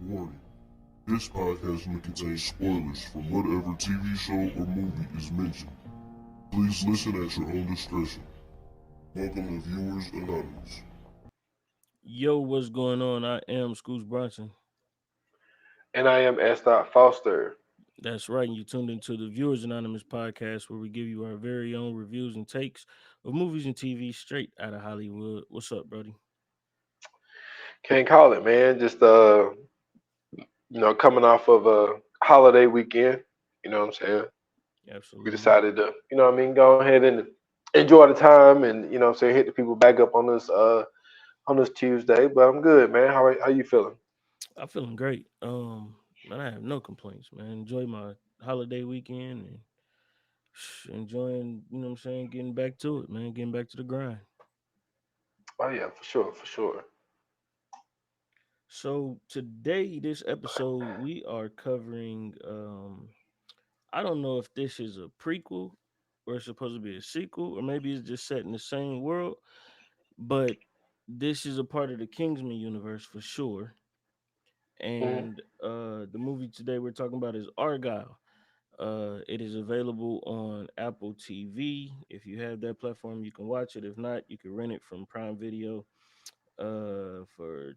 Warning. This podcast may contain spoilers from whatever TV show or movie is mentioned. Please listen at your own discretion. Welcome to Viewers Anonymous. Yo, what's going on? I am Scoots Bronson. And I am S. Foster. That's right. And you tuned into the Viewers Anonymous podcast where we give you our very own reviews and takes of movies and TV straight out of Hollywood. What's up, Brody? Can't call it, man. Just coming off of a holiday weekend. You know what I'm saying? We Absolutely. decided to, go ahead and enjoy the time, and hit the people back up on this Tuesday. But I'm good, man. How you feeling? I'm feeling great. Man, I have no complaints, man. Enjoy my holiday weekend and enjoying, getting back to it, man. Getting back to the grind. Oh yeah, for sure. So today, this episode, we are covering I don't know if this is a prequel or it's supposed to be a sequel, or maybe it's just set in the same world, but this is a part of the Kingsman universe for sure. Hmm. And the movie today we're talking about is Argylle. It is available on Apple TV. If you have that platform, you can watch it. If not, you can rent it from Prime Video for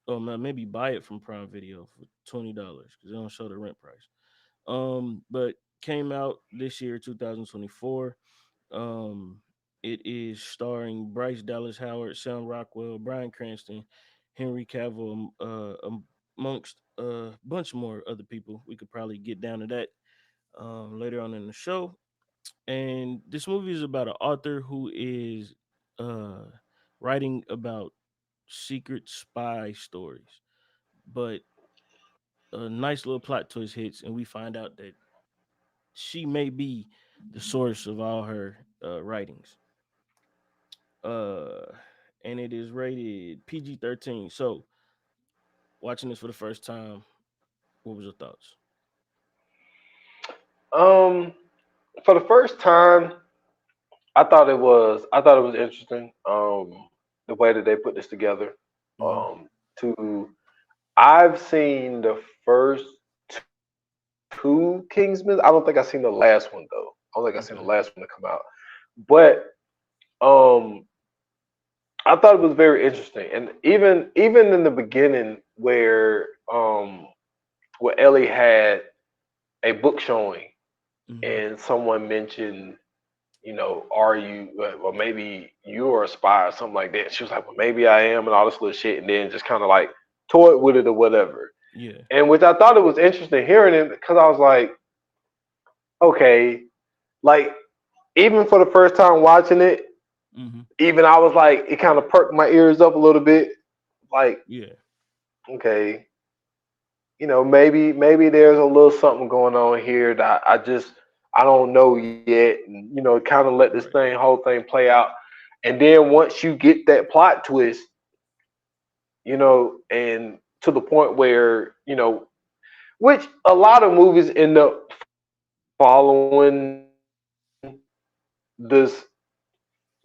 maybe buy it from Prime Video for $20 because they don't show the rent price. But came out this year, 2024. Um, it is starring Bryce Dallas Howard, Sam Rockwell, Bryan Cranston, Henry Cavill, amongst a bunch more other people. We could probably get down to that later on in the show. And this movie is about an author who is uh, writing about secret spy stories, but a nice little plot twist hits, and we find out that she may be the source of all her writings. Uh, and it is rated PG-13. So, watching this for the first time, what was your thoughts? Um, for the first time, I thought it was interesting. The way that they put this together. Mm-hmm. To I've seen the first two Kingsmen. I don't think I've seen the last one though. I don't think I've seen the Okay. last one to come out. But um, I thought it was very interesting, and even in the beginning where Ellie had a book showing, Mm-hmm. and someone mentioned, are you, well, maybe you're a spy or something like that. She was like, well, maybe I am, and all this little shit, and then just kind of like toyed with it or whatever. Yeah. And which I thought it was interesting hearing it because I was like, okay, like even for the first time watching it, Mm-hmm. even I was like, it kind of perked my ears up a little bit. Like, Yeah. okay, maybe there's a little something going on here that I don't know yet, and kind of let this Right. whole thing play out. And then once you get that plot twist, and to the point where which a lot of movies end up following this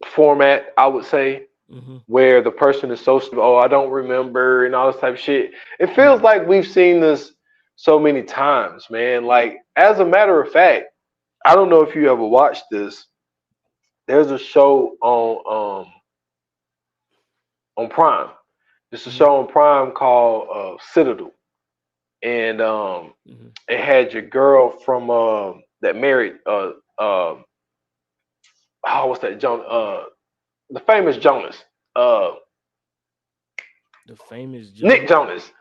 format, I would say, Mm-hmm. where the person is so stupid, oh, I don't remember, and all this type of shit. It feels Mm-hmm. like we've seen this so many times, man. Like, as a matter of fact, I don't know if you ever watched this. There's a show on Prime. It's a Mm-hmm. show on Prime called Citadel, and Mm-hmm. it had your girl from that married oh, what's that, the famous Jonas, uh The famous Nick Jonas. Jonas.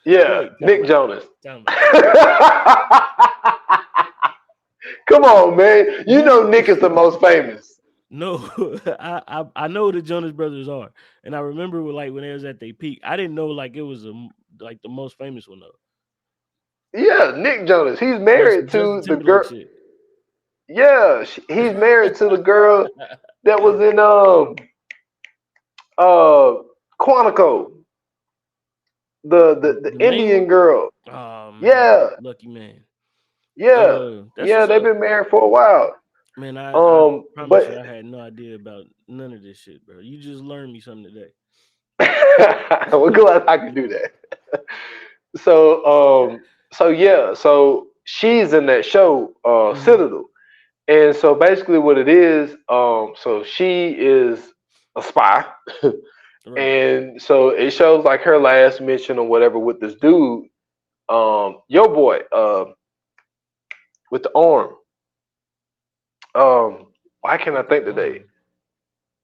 Yeah, Wait, time Nick out. Jonas. Time out. Come on, man. You know Who? Nick is the most famous. No, I know who the Jonas Brothers are, and I remember when they was at their peak. I didn't know like it was like the most famous one though. Yeah, Nick Jonas. He's On some married Justin to the Timberlake girl. shit. Yeah, he's married to the girl that was in uh Quantico, the The main Indian one. girl. Oh man, Yeah, lucky man. yeah, That's yeah. what's They've up, been married for a while. man. I promise you, But I had no idea about none of this shit, bro. You just learned me something today. we're glad I can do that. So yeah, so she's in that show, Mhm. Citadel. And so basically what it is, so she is a spy. Right. And so it shows like her last mission or whatever with this dude, your boy, with the arm. Why can't I With the think today?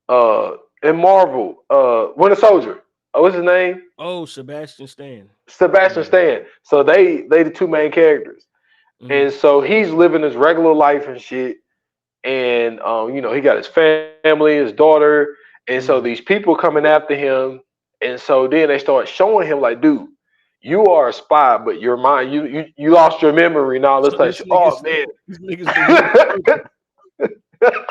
arm. In Marvel, Winter Soldier. What's his name? Oh, Sebastian Stan. Sebastian Yeah. Stan. So they the two main characters. Hmm. And so he's living his regular life and shit. And he got his family, his daughter, and so these Yeah. people coming after him. And so then they start showing him like, dude, you are a spy, but your mind, you lost your memory and all this So type of this shit. Oh nigga's man. this nigga's the Winter Soldier.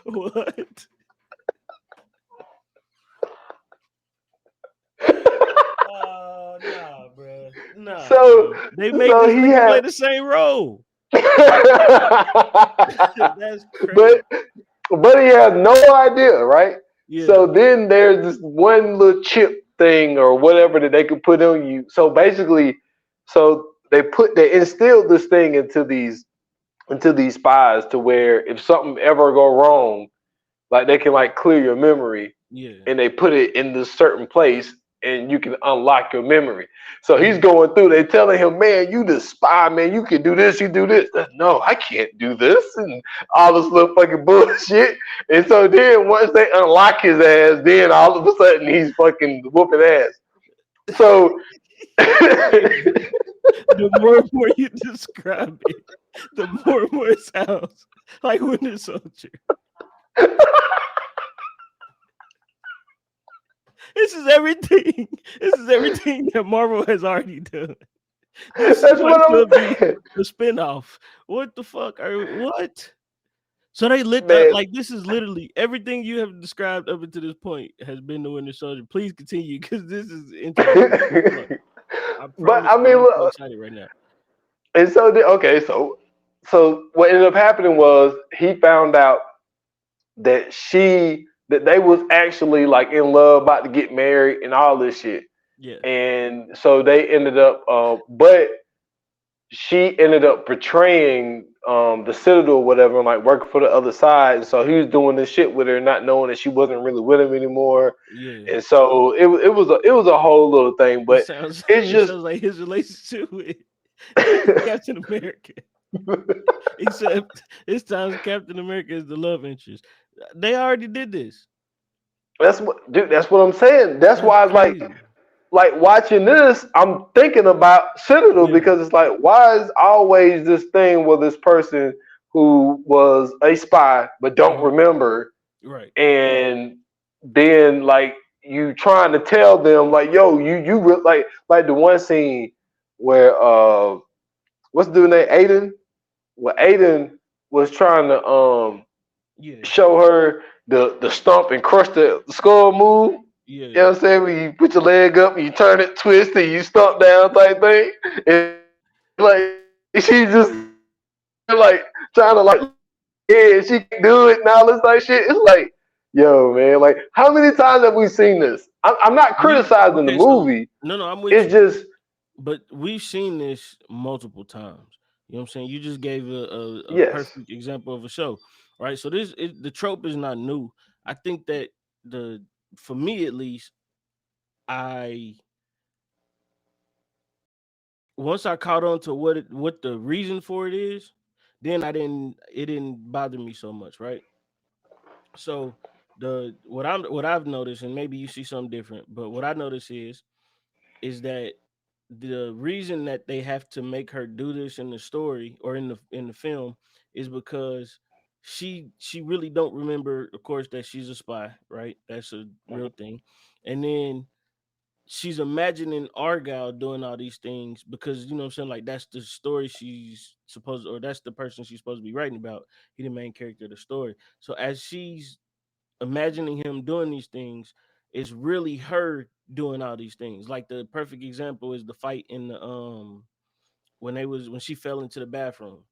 What? Nah, bro. Nah, so bro. They made so this he nigga play had the same role. That's crazy. but but he has no idea, right? Yeah. So then there's this one little chip thing or whatever that they could put on you. So basically, so they instilled this thing into these spies to where if something ever go wrong, like they can like clear your memory, Yeah. and they put it in this certain place and you can unlock your memory. So he's Hmm. going through, they telling him, man, you the spy, man, you can do this, you do this. No, I can't do this, and all this little fucking bullshit. And so then once they unlock his ass, then all of a sudden he's fucking whooping ass. So Hey, bro. The more and more you describe it, the more and more it sounds like Winter Soldier. This is everything. This is everything that Marvel has already done. This is that's what what could I'm be saying. the spinoff. What the fuck are what? So they lit Man, like this is literally everything you have described up until this point has been the Winter Soldier. Please continue because this is interesting as fuck. I but promise I you, mean, I'm so look, excited right now. and so okay, so what ended up happening was he found out that they was actually like in love, about to get married and all this shit. Yeah. And so they ended up, but she ended up betraying the Citadel or whatever, and like working for the other side. And so he was doing this shit with her, not knowing that she wasn't really with him anymore. Yeah. And so it was a whole little thing, It but sounds it's it just sounds like his relationship with Captain America. Except this time Captain America is the love interest. They already did this. that's what, dude. That's what I'm saying. That's That's why it's crazy. like watching this, I'm thinking about Citadel Yeah. because it's like, why is always this thing with this person who was a spy but don't Mhm. remember, Right. and then like you trying to tell them like, yo, like the one scene where what's the dude name Aiden? Well, Aiden was trying to Yeah. show her the stomp and crush the skull move. You know Yeah. what I'm saying? When you put your leg up and you turn it, twist, and you stomp down type thing. And like she just like trying to like yeah, she can do it and all this like shit. It's like, yo, man, like how many times have we seen this? I'm not We criticizing the okay, so movie. no, I'm with It's you. just But we've seen this multiple times. You know what I'm saying? You just gave a yes. perfect example of a show, right? So the trope is not new. I think that the for me at least, I once I caught on to what the reason for it is, then it didn't bother me so much, right? So what I've noticed, and maybe you see something different, but what I notice is that the reason that they have to make her do this in the story or in the film is because she really don't remember, of course, that she's a spy, right? That's a real thing. And then she's imagining Argyle doing all these things because you know what I'm saying, like that's the story she's supposed, or that's the person she's supposed to be writing about. He the main character of the story. So as she's imagining him doing these things, it's really her doing all these things. Like the perfect example is the fight in the when she fell into the bathroom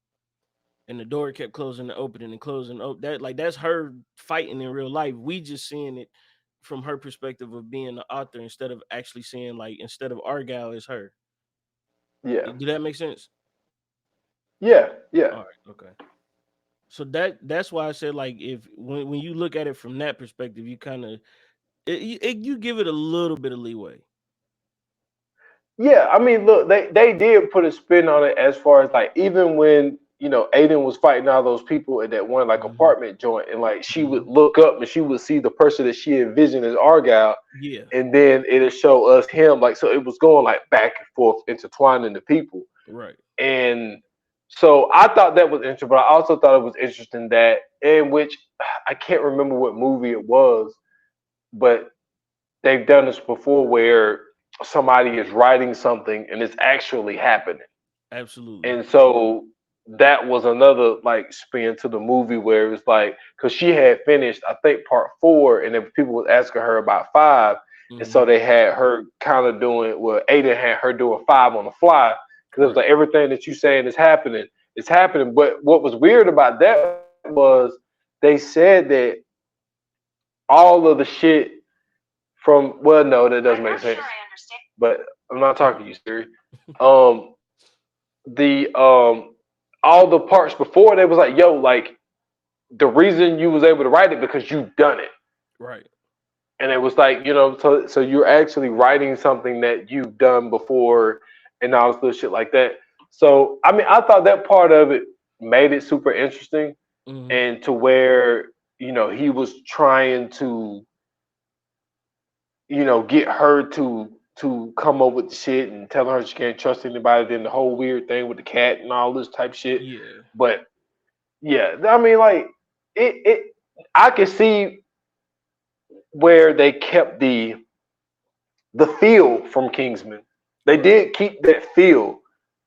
and the door kept closing and opening and closing. Oh, that like that's her fighting in real life. We just seeing it from her perspective of being the author instead of actually seeing like instead of Argyle is her. Yeah. Did that make sense? Yeah. Yeah. All right, okay. So that's why I said like if when you look at it from that perspective, you kind of you give it a little bit of leeway. Yeah, I mean, look, they did put a spin on it as far as like even when Aiden was fighting all those people at that one like Hmm. apartment joint, and like she would Hmm. look up and she would see the person that she envisioned as Argyle, Yeah, and then it'll show us him like so it was going like back and forth, intertwining the people, right. and so I thought that was interesting, but I also thought it was interesting that in which I can't remember what movie it was, but they've done this before where somebody is writing something and it's actually happening. Absolutely. And so that was another like spin to the movie where it was like because she had finished I think part 4 and then people was asking her about 5 and so Hmm. they had her kind of doing well Aiden had her doing 5 on the fly because it was Right. like everything that you saying is happening. But what was weird about that was they said that all of the shit from well no that doesn't make sense but I'm not talking to you Siri. Um, the all the parts before they was like, yo, like the reason you was able to write it because you've done it. Right. And it was like, so you're actually writing something that you've done before and all this little shit like that. So I mean I thought that part of it made it super interesting Hmm. and to where, he was trying to, get her to come up with the shit and telling her she can't trust anybody, then the whole weird thing with the cat and all this type shit. Yeah. But yeah, I mean, like it. I can see where they kept the feel from Kingsman. They Right. did keep that feel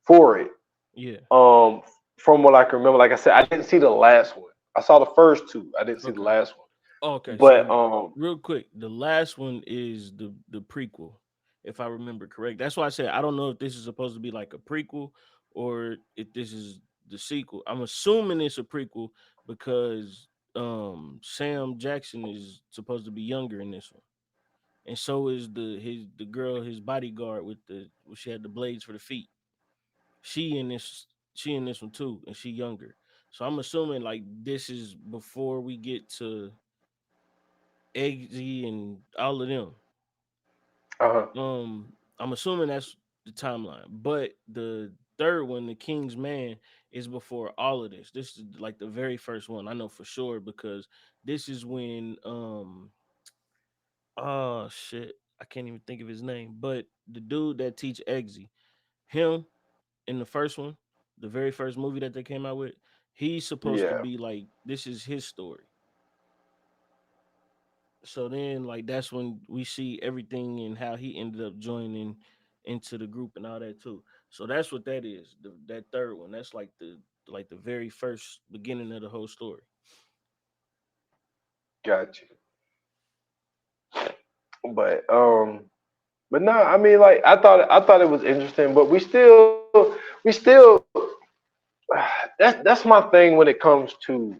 for it. Yeah. Um, from what I can remember, like I said, I didn't see the last one. I saw the first two. I didn't see the Okay. last one. Okay. But So real quick, the last one is the prequel, if I remember correct. That's why I said I don't know if this is supposed to be like a prequel or if this is the sequel. I'm assuming it's a prequel because Sam Jackson is supposed to be younger in this one. And so is the girl, his bodyguard with she had the blades for the feet. She in this she in this one too, and she younger. So I'm assuming like this is before we get to Eggsy and all of them. uh I'm assuming that's the timeline. But the third one, the King's Man, is before all of this. This is like the very first one. I know for sure because this is when oh shit. I can't even think of his name. But the dude that teach Eggsy, him in the first one, the very first movie that they came out with, he's supposed to yeah, be like this is his story. So then like that's when we see everything and how he ended up joining into the group and all that too. So that's what that is. That third one. That's like the very first beginning of the whole story. got you. But but no, I mean, like I thought it was interesting, but we still that's my thing when it comes to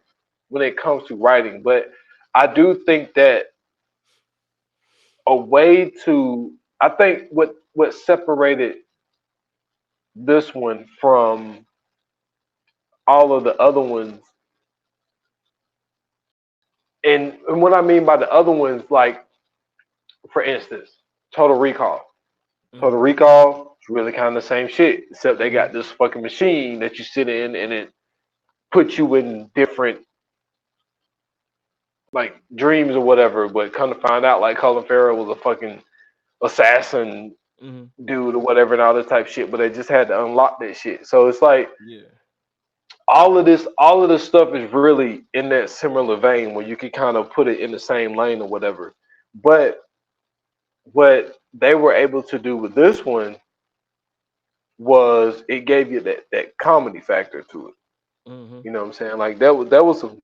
writing. But I do think that a way to I think what separated this one from all of the other ones, and what I mean by the other ones, like for instance, Total Recall. Total Mm-hmm. Recall is really kind of the same shit, except they Mm-hmm. got this fucking machine that you sit in and it puts you in different like dreams or whatever. But come to find out, like Colin Farrell was a fucking assassin Mm-hmm. dude or whatever and all this type of shit. But they just had to unlock that shit. So it's like Yeah. all of this stuff is really in that similar vein where you could kind of put it in the same lane or whatever. But what they were able to do with this one was it gave you that comedy factor to it. Mm-hmm. You know what I'm saying? Like that was some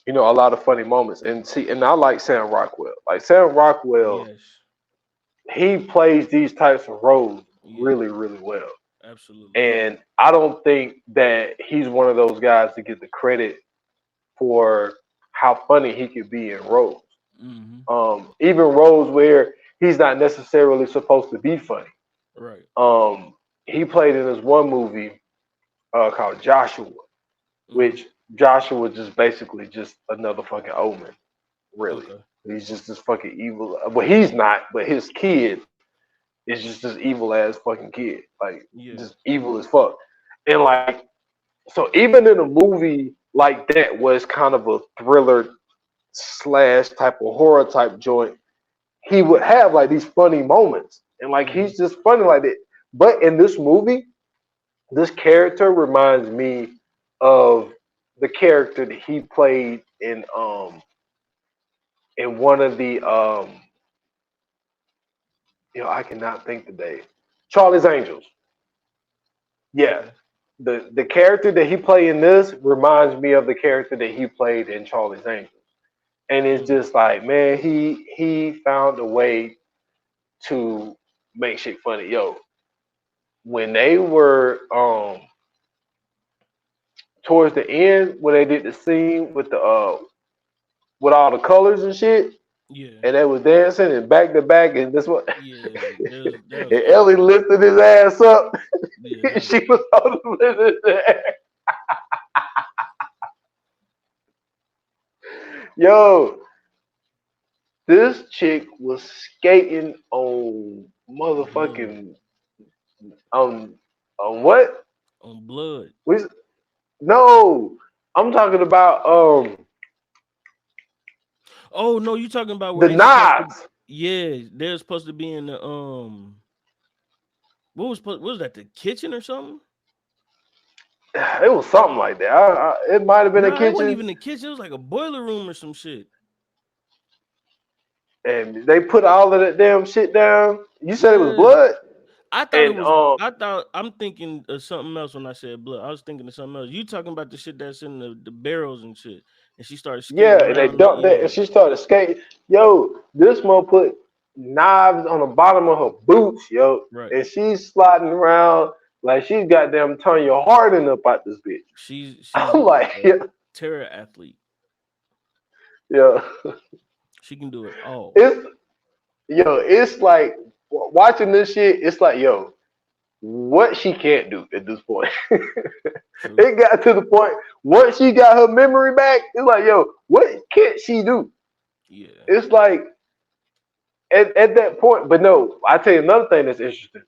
a lot of funny moments. And see, and I like Sam Rockwell. Like Sam Rockwell, Yes. he plays these types of roles Yeah. really, really well. Absolutely. And I don't think that he's one of those guys to get the credit for how funny he could be in roles. Mm-hmm. Even roles where he's not necessarily supposed to be funny. Right. He played in this one movie called Joshua, Mm-hmm. which Joshua just basically just another fucking omen. Really, Okay. he's just this fucking evil. Well, he's not, but his kid is just this evil ass fucking kid, like Yeah. just evil as fuck. And like, so even in a movie like that, was kind of a thriller slash type of horror type joint, he would have like these funny moments, and like Mm-hmm. he's just funny like that. But in this movie, this character reminds me of the character that he played in one of the I cannot think today. Charlie's Angels. Yeah. Okay. The character that he played in this reminds me of the character that he played in Charlie's Angels. And it's Mm. just like, man, he found a way to make shit funny. Yo, when they were towards the end when they did the scene with the with all the colors and shit, Yeah. and they was dancing and back to back, and this what Yeah. That was and crazy. Ellie lifted his ass up. Yeah. That was She was on the Yo, this chick was skating on blood motherfucking on on what? on blood. We, no, I'm talking about Oh no, you talking about where the they supposed to? knives. Yeah, they're supposed to be in the what was that? The kitchen or something? It was something like that. It might have been a Nah, it wasn't kitchen, even the kitchen. It was like a boiler room or some shit. and they put all of that damn shit down. You said it was Yeah, blood, I thought it and was. I thought I'm thinking of something else when I said blood. I was thinking of something else. You talking about the shit that's in the barrels and shit, and she started skating yeah, and they around. dumped that, and Yeah, she started skating. Yo, this mom put knives on the bottom of her boots, yo, right. and she's sliding around like she's goddamn turn your hardened up out this bitch. She's I'm like, a yeah, terror athlete. yeah. She can do it all. It's it's like watching this shit. It's like, yo, what she can't do at this point. True. It got to the point once she got her memory back. It's like, yo, what can't she do? Yeah. It's like at that point. But no, I tell you another thing that's interesting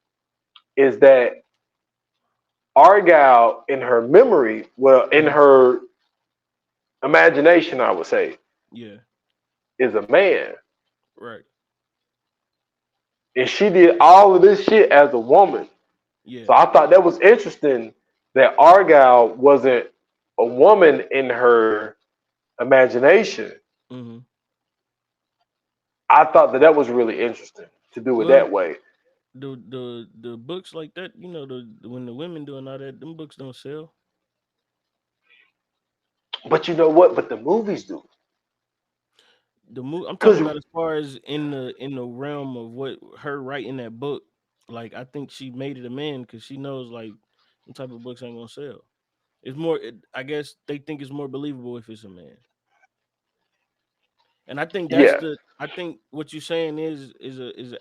is that Argylle in her memory, well, in Mhm. her imagination, I would say, Yeah. is a man, Right. and she did all of this shit as a woman. Yeah. So I thought that was interesting that Argylle wasn't a woman in her imagination. Hmm. I thought that was really interesting to do it Well, that way. the books like that, when the women doing all that, them books don't sell. But you know what? But the movies do. I'm talking Cause about as far as in the realm of what her writing that book. Like I think she made it a man because she knows like some type of books ain't gonna sell. It's more. I guess they think it's more believable if it's a man. And I think that's yeah, the I think what you're saying is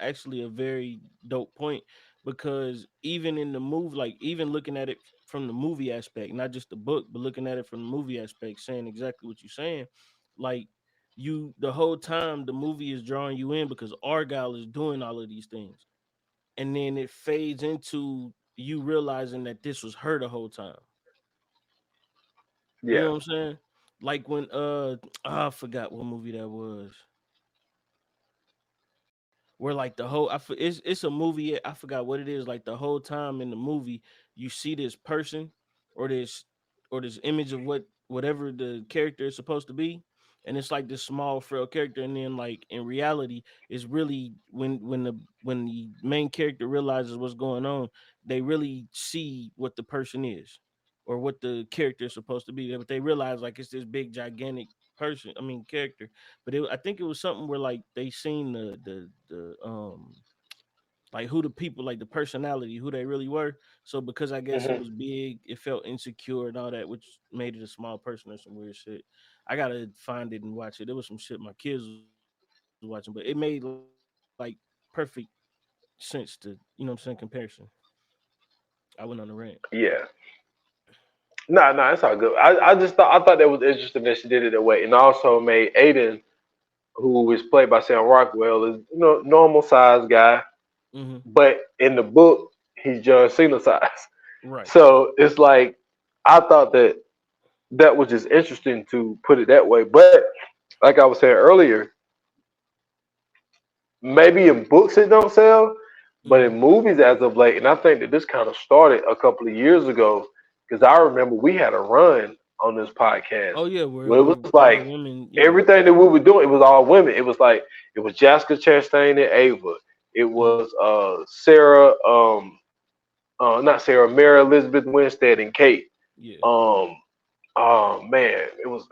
actually a very dope point because even in the movie, like even looking at it from the movie aspect, not just the book, but looking at it from the movie aspect, saying exactly what you're saying, like you the whole time the movie is drawing you in because Argyle is doing all of these things. And then it fades into you realizing that this was her the whole time. You yeah. know what I'm saying? Like when I forgot what movie that was. Where like it's a movie. I forgot what it is. Like the whole time in the movie, you see this person or this image of whatever the character is supposed to be, and it's like this small frail character, and then like in reality, it's really when the main character realizes what's going on, they really see what the person is or what the character is supposed to be, but they realize like it's this big gigantic person. I mean character, but I think it was something where like they seen the like who the people like the personality who they really were. So because I guess it Hmm. was big, it felt insecure and all that, which made it a small person or some weird shit. I gotta find it and watch it. There was some shit my kids was watching. watching, but it made like perfect sense to comparison. I went on the rant. Yeah. No, it's all good. I thought that was interesting that she did it that way, and also made Aiden, who is played by Sam Rockwell, is normal size guy, Hmm. but in the book he's John Cena size. Right. So it's like I thought that was just interesting to put it that way. But like I was saying earlier, maybe in books it don't sell, but Hmm. in movies as of late, and I think that this kind of started a couple of years ago because I remember we had a run on this podcast Oh yeah, where where it was all the like women, yeah. everything that we were doing, it was all women. It was like it was Jessica Chastain and Ava. It Hmm. was Sarah, not Sarah, Mary Elizabeth Winstead and Kate. Yeah. Um, oh man, it was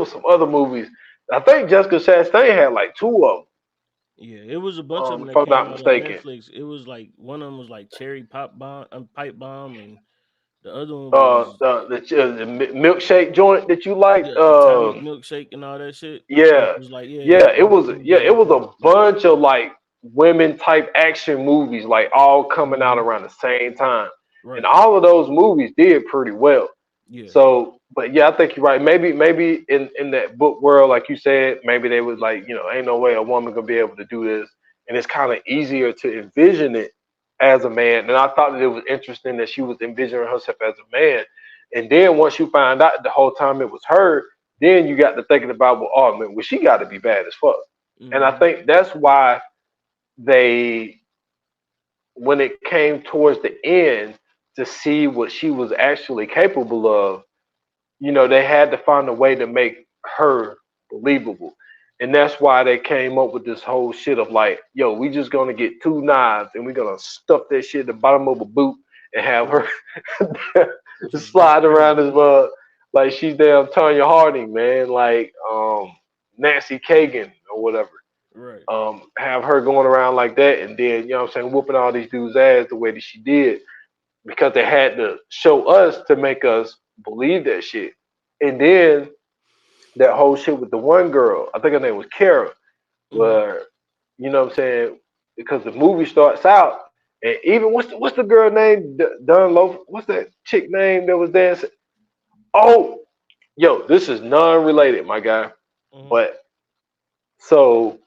some other movies. I think Jessica Chastain had like two of Yeah, it was a bunch of them if that I'm came not out on mistaken. Netflix. It was like one of them was like Cherry Pop Bomb, Pipe Bomb, and the other one Uh, was the, the milkshake joint that you like. yeah, Atomic Milkshake and all that shit. And it Yeah, was like yeah, all the women it in was it. a bunch of like women type action movies, like all coming out Hmm. around the same time, and Right. all of those movies did pretty well. Yeah. So, but yeah, I think you're right. Maybe in that book world, like you said, maybe they was like, ain't no way a woman gonna be able to do this, and it's kind of easier to envision it as a man. And I thought that it was interesting that she was envisioning herself as a man, and then once you find out the whole time it was her, then you got to thinking about, well, oh man, well she got to be bad as fuck. And I Hmm. think that's why they, when it came towards the end, to see what she was actually capable of, they had to find a way to make her believable. And that's why they came up with this whole shit of like, yo, we just gonna get two knives and we're gonna stuff that shit in the bottom of a boot and have her Right. Just go slide crazy. around this mud like she's damn Tanya Harding, man, like Nancy Kagan or whatever. Right. Have her going around like that and then, what I'm saying, whooping all these dudes' ass the way that she did because they had to show us to make us believe that shit. And then that whole shit with the one girl, I think her name was Kara, Hmm. where what I'm saying, because the movie starts out and even what's the girl name? Dunloaf. What's that chick name that was dancing? Oh, yo, this is non-related, my guy. Hmm. But so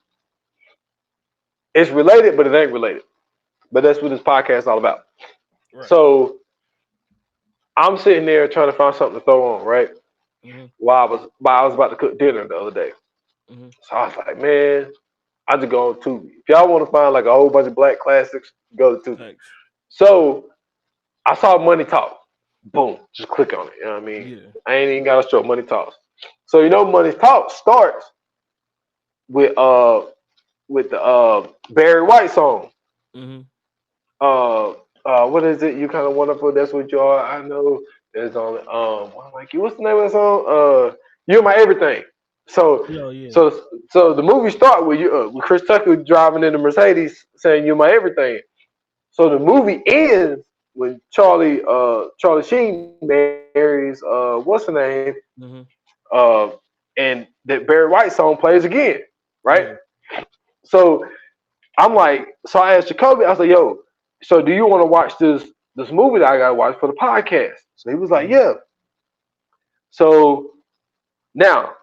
it's related, but it ain't related. But that's what this podcast is all about. Right. So I'm sitting there trying to find something to throw on, right? Hmm. While I was about to cook dinner the other day. Hmm. So I was like, man, I just go on Tubi. If y'all want to find like a whole bunch of black classics, go to Tubi. Thanks. So I saw Money Talk. Boom, just click on it. You know what I mean? Yeah. I ain't even got to show Money Talks. So Money Talk starts with the Barry White song. Hmm. Uh what is it? You kind of wonderful. That's what you are. I know. There's on I'm like you. What's the name of the song? You're my everything. So Oh yeah. so the movie start with you with Chris Tucker driving in the Mercedes saying you're my everything. So the movie ends when Charlie Sheen marries what's the name? Hmm. Uh and that Barry White song plays again, right? Yeah. So I'm like, so I asked Jacoby, I said, yo, so do you want to watch this movie that I gotta watch for the podcast? So he was like, Hmm. yeah. So now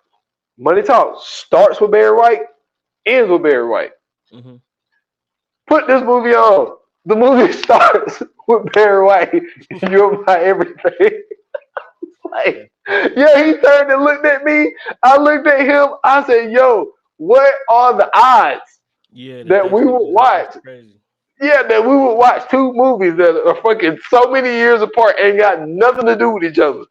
Money Talk starts with Barry White, ends with Barry White. Hmm. Put this movie on. The movie starts with Barry White. You're my everything. That's Like, crazy. yeah, he turned and looked at me. I looked at him. I said, yo, what are the odds Yeah, that that we shit would was that's watch? crazy. Yeah, that we would watch two movies that are fucking so many years apart and got nothing to do with each other.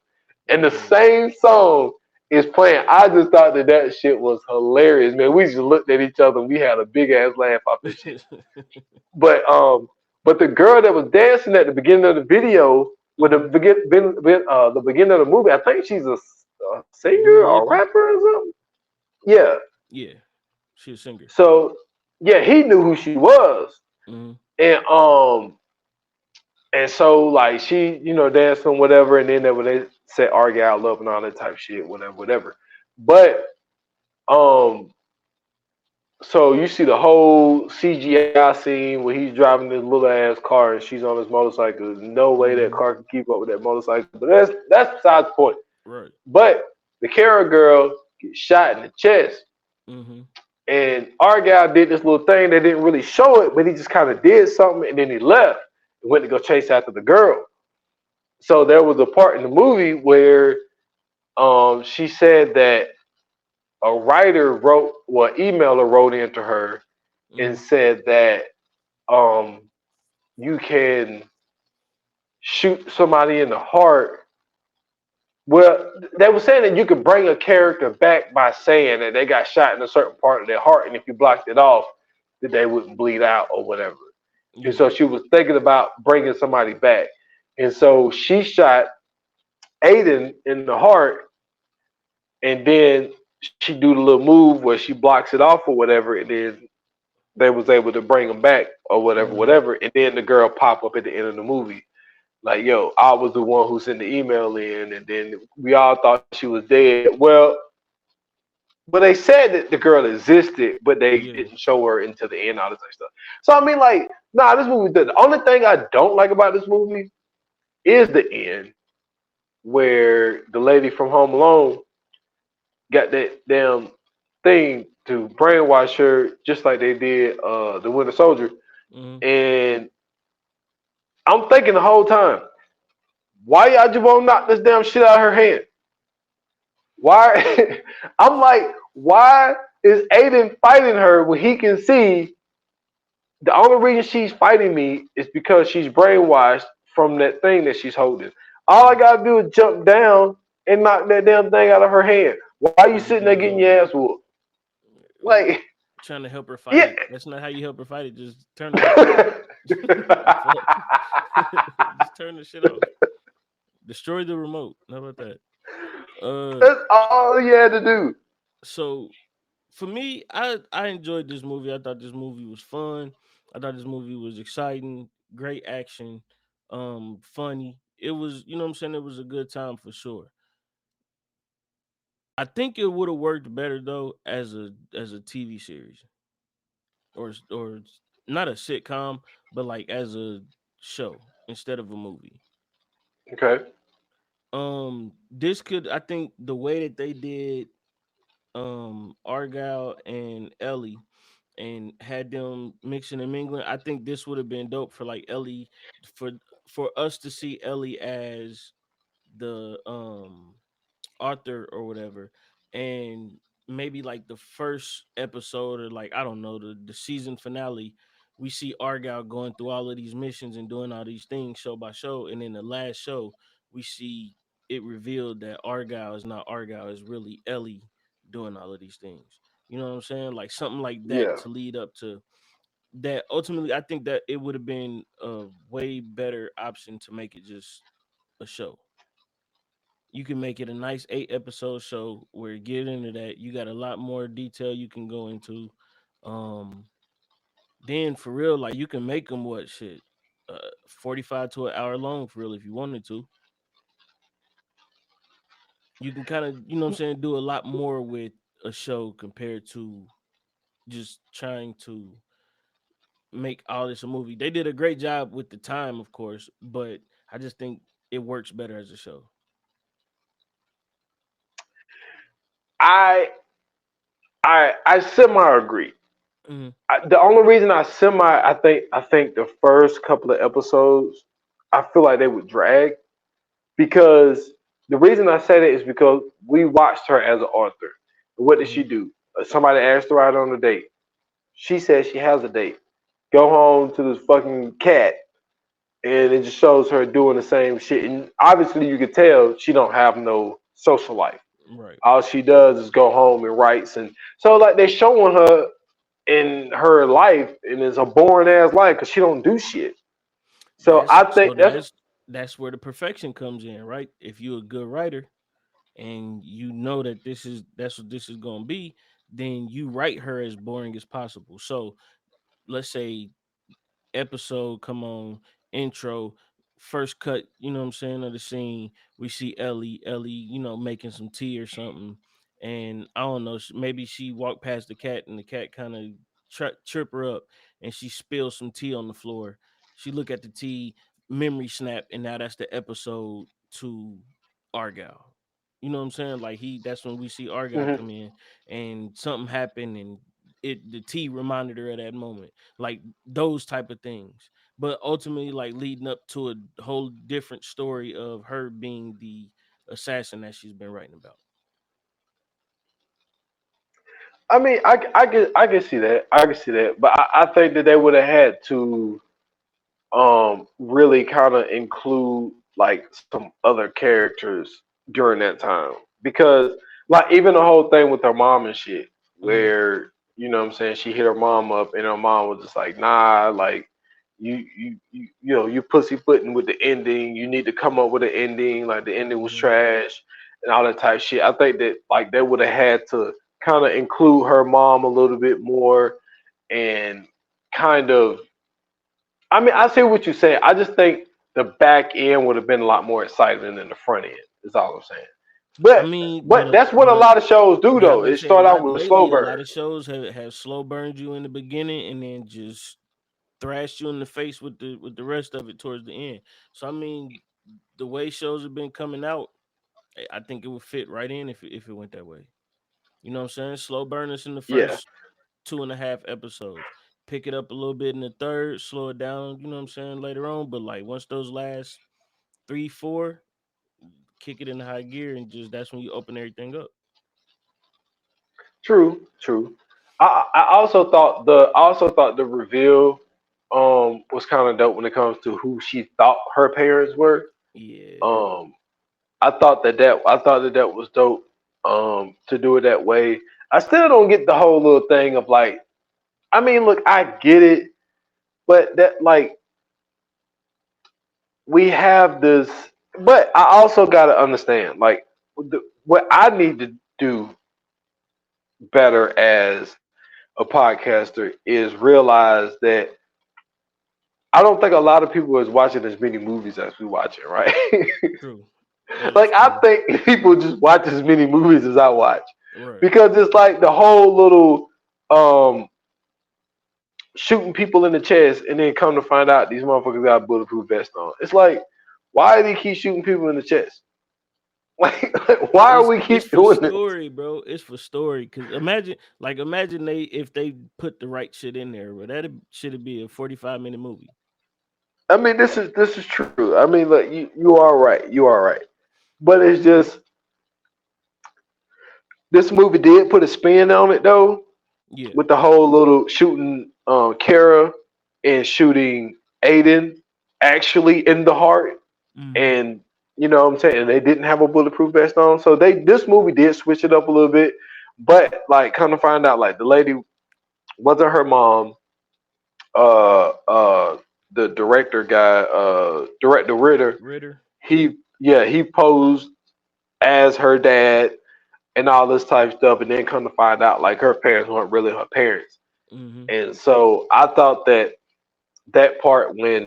And the Yeah. same song is playing. I just thought that shit was hilarious, man. We just looked at each other and we had a big ass laugh off this shit. But but the girl that was dancing at the beginning of the video, with Hmm. the beginning of the movie, I think she's a singer Dua or a Lipa. rapper or something. Yeah. Yeah, she a singer. So yeah, he knew who she was, Hmm. and and so like she, dancing whatever, and then when they said Argylle up and all that type of shit, whatever, whatever. But um So you see the whole CGI scene where he's driving this little ass car and she's on his motorcycle. There's no way that Mm-hmm. car can keep up with that motorcycle. But that's besides the point. Right. But the Kara girl gets shot in the chest. Mm-hmm. And Argylle did this little thing. They didn't really show it, but he just kind of did something and then he left and went to go chase after the girl. So there was a part in the movie where she said that a writer wrote, well, emailer wrote into her and Mm-hmm. said that um, you can shoot somebody in the heart. Well, they were saying that you could bring a character back by saying that they got shot in a certain part of their heart, and if you blocked it off, that they wouldn't bleed out or whatever. And Yeah. so she was thinking about bringing somebody back, and so she shot Aiden in the heart, and then she do the little move where she blocks it off or whatever, and then they was able to bring him back or whatever, Mm-hmm. whatever, and then the girl pop up at the end of the movie. Like, yo, I was the one who sent the email in, and then we all thought she was dead. Well, they said that the girl existed, but they Yeah. didn't show her until the end, all this other stuff. So I mean, like, nah, this movie. The only thing I don't like about this movie is the end, where the lady from Home Alone got that damn thing to brainwash her, just like they did the Winter Soldier. Mm-hmm. And I'm thinking the whole time, why y'all just won't knock this damn shit out of her hand? Why? I'm like, why is Aiden fighting her when he can see the only reason she's fighting me is because she's brainwashed from that thing that she's holding. All I gotta do is jump down and knock that damn thing out of her hand. Why are you sitting there Everything's getting over. your ass whooped? Or Like, trying to help her fight yeah. it. That's not how you help her fight it. Just turn it off. The fuck? Just turn the shit off. Destroy the remote. How about that? That's all he had to do. So for me, I enjoyed this movie. I thought this movie was fun. I thought this movie was exciting, great action, funny. It was, you know what I'm saying, it was a good time for sure. I think it would have worked better though as a TV series or not a sitcom, but like as a show instead of a movie. Okay. This could, I think the way that they did Argyle and Ellie and had them mixing and mingling, I think this would have been dope for like Ellie for for us to see Ellie as the Arthur or whatever, and maybe like the first episode or like I don't know the season finale, we see Argyle going through all of these missions and doing all these things show by show, and in the last show we see it revealed that Argyle is not Argyle, is really Ellie doing all of these things. You know what I'm saying? Like something like that Yeah. to lead up to that. Ultimately, I think that it would have been a way better option to make it just a show. You can make it a nice 8 episode show where you get into that. You got a lot more detail you can go into. Um, then for real, like you can make them what shit, 45 to an hour long for real if you wanted to. You can kind of, you know what I'm saying, do a lot more with a show compared to just trying to make all this a movie. They did a great job with the time, of course, but I just think it works better as a show. I I semi agree. Hmm. The only reason I think the first couple of episodes I feel like they would drag because the reason I say that is because we watched her as an author. What did she Hmm. do? Somebody asked her out on a date. She says she has a date. Go home to this fucking cat, and it just shows her doing the same shit. And obviously, you could tell she don't have no social life. Right. All she does is go home and writes, and so like they're showing her in her life, and it's a boring ass life because she don't do shit. So That's I so think that's that's where the perfection comes in, right? If you're a good writer and you know that that's what this is gonna be, then you write her as boring as possible. So let's say episode come on, intro, first cut, you know what I'm saying, of the scene, we see Ellie, making some tea or something. and I don't know, maybe she walked past the cat and the cat kind of trip her up, and she spilled some tea on the floor. She look at the tea, memory snap, and now that's the episode to Argyle. You know what I'm saying? Like that's when we see Argyle Hmm. come in, and something happened, and the tea reminded her of that moment, like those type of things. But ultimately, like leading up to a whole different story of her being the assassin that she's been writing about. I mean, I can see that. I can see that, but I think that they would have had to really kind of include like some other characters during that time, because like even the whole thing with her mom and shit, Hmm. where you know what I'm saying, she hit her mom up and her mom was just like, nah, like you pussyfooting with the ending, you need to come up with an ending, like the ending was Hmm. trash and all that type shit. I think that like they would have had to kind of include her mom a little bit more, and kind of, I mean, I see what you're saying. I just think the back end would have been a lot more exciting than the front end. Is all I'm saying. I But mean, but that's what a lot of shows do but I'm though. about to It say a start out lot with a slow lately. A burn. lot of shows have slow burned you in the beginning and then just thrashed you in the face with the rest of it towards the end. So I mean, the way shows have been coming out, I think it would fit right in if it went that way. You know what I'm saying? Slow burn us in the Yeah, first 2.5 episodes. Pick it up a little bit in the third, slow it down, you know what I'm saying, later on. But like once those last three, four, kick it in high gear and just that's when you open everything up. true, true. I also thought the reveal was kind of dope when it comes to who she thought her parents were. Yeah. Um, I thought that was dope. To do it that way. I still don't get the whole little thing of like. I mean, look, I get it, but that like we have this, but I also got to understand like what I need to do better as a podcaster is realize that I don't think a lot of people is watching as many movies as we watching, right? True. That is Like I true. think people just watch as many movies as I watch, Right. because it's like the whole little um shooting people in the chest and then come to find out these motherfuckers got a bulletproof vest on. It's like, why do they keep shooting people in the chest? Like, why are we It's keep for doing this? story, bro. It's for story. Cause imagine they if they put the right shit in there, but that should be a 45-minute movie. I mean, this is true. I mean, look, you are right. You are right. But it's just this movie did put a spin on it though, Yeah. with the whole little shooting Kara and shooting Aiden actually in the heart, Hmm. and you know what I'm saying, and they didn't have a bulletproof vest on. So this movie did switch it up a little bit, but like kind of find out like the lady wasn't her mom. Uh, uh, the director guy, director Ritter, Ritter. he posed as her dad and all this type of stuff, and then come to find out like her parents weren't really her parents. Hmm. And so I thought that that part when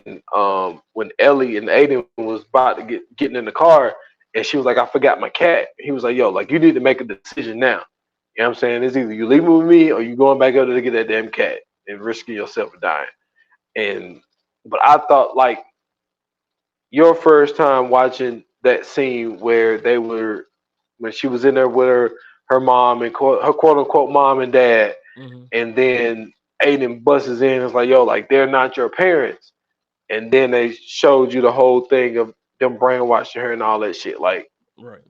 Ellie and Aiden was about to getting in the car, and she was like, I forgot my cat. He was like, yo, like you need to make a decision now. You know what I'm saying? It's either you leaving with me or you going back up to get that damn cat and risking yourself of dying. And but I thought like your first time watching that scene where they were, when she was in there with her mom and her quote unquote mom and dad, Hmm. and then Aiden busts in and is like, yo, like they're not your parents. And then they showed you the whole thing of them brainwashing her and all that shit. Like Right.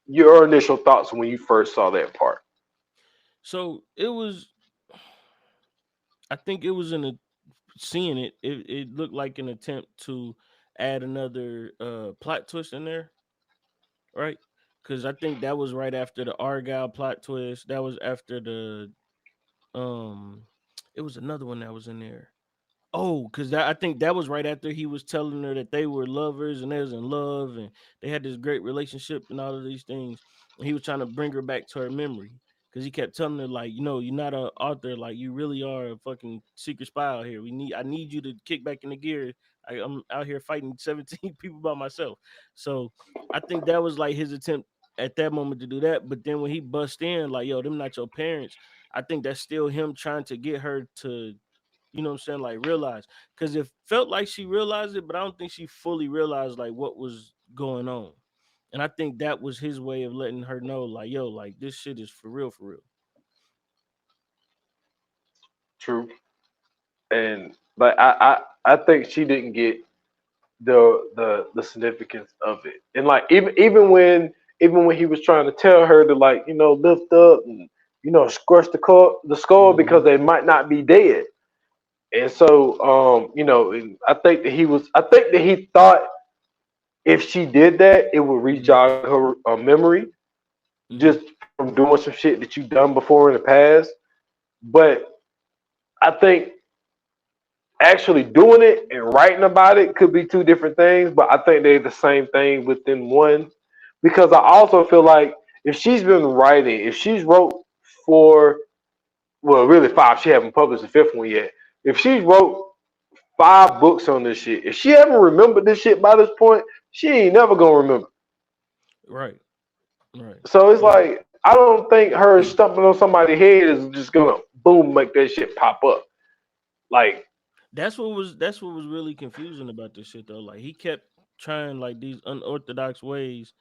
your initial thoughts when you first saw that part. So it was. I think it was in a seeing it. It looked like an attempt to add another plot twist in there, right? Because I think that was right after the Argyle plot twist. That was after the um. It was another one that was in there. Oh, because I think that was right after he was telling her that they were lovers and they was in love and they had this great relationship and all of these things. And he was trying to bring her back to her memory because he kept telling her like, you're not a author, like you really are a fucking secret spy out here. I need you to kick back in the gear. I'm out here fighting 17 people by myself. So I think that was like his attempt. at that moment to do that. But then when he bust in, like, yo, them not your parents, I think that's still him trying to get her to, you know what I'm saying, like realize. Because it felt like she realized it, but I don't think she fully realized like what was going on. And I think that was his way of letting her know, like, yo, like this shit is for real, for real. True. And like I think she didn't get the significance of it. And like even when he was trying to tell her to, like, lift up and squash the skull because Mhm. they might not be dead. And so and I think that he thought if she did that, it would Mhm. re-jog her memory just Mhm. from doing some shit that you've done before in the past. But I think actually doing it and writing about it could be two different things, but I think they're the same thing within one. Because I also feel like if she's wrote for, well, really five, she haven't published the fifth one yet. If she's wrote 5 books on this shit, if she haven't remembered this shit by this point, she ain't never gonna remember. Right. Right. So it's And like I don't think her stumping on somebody's head is just gonna boom make that shit pop up. Like, that's what was really confusing about this shit though. Like he kept trying like these unorthodox ways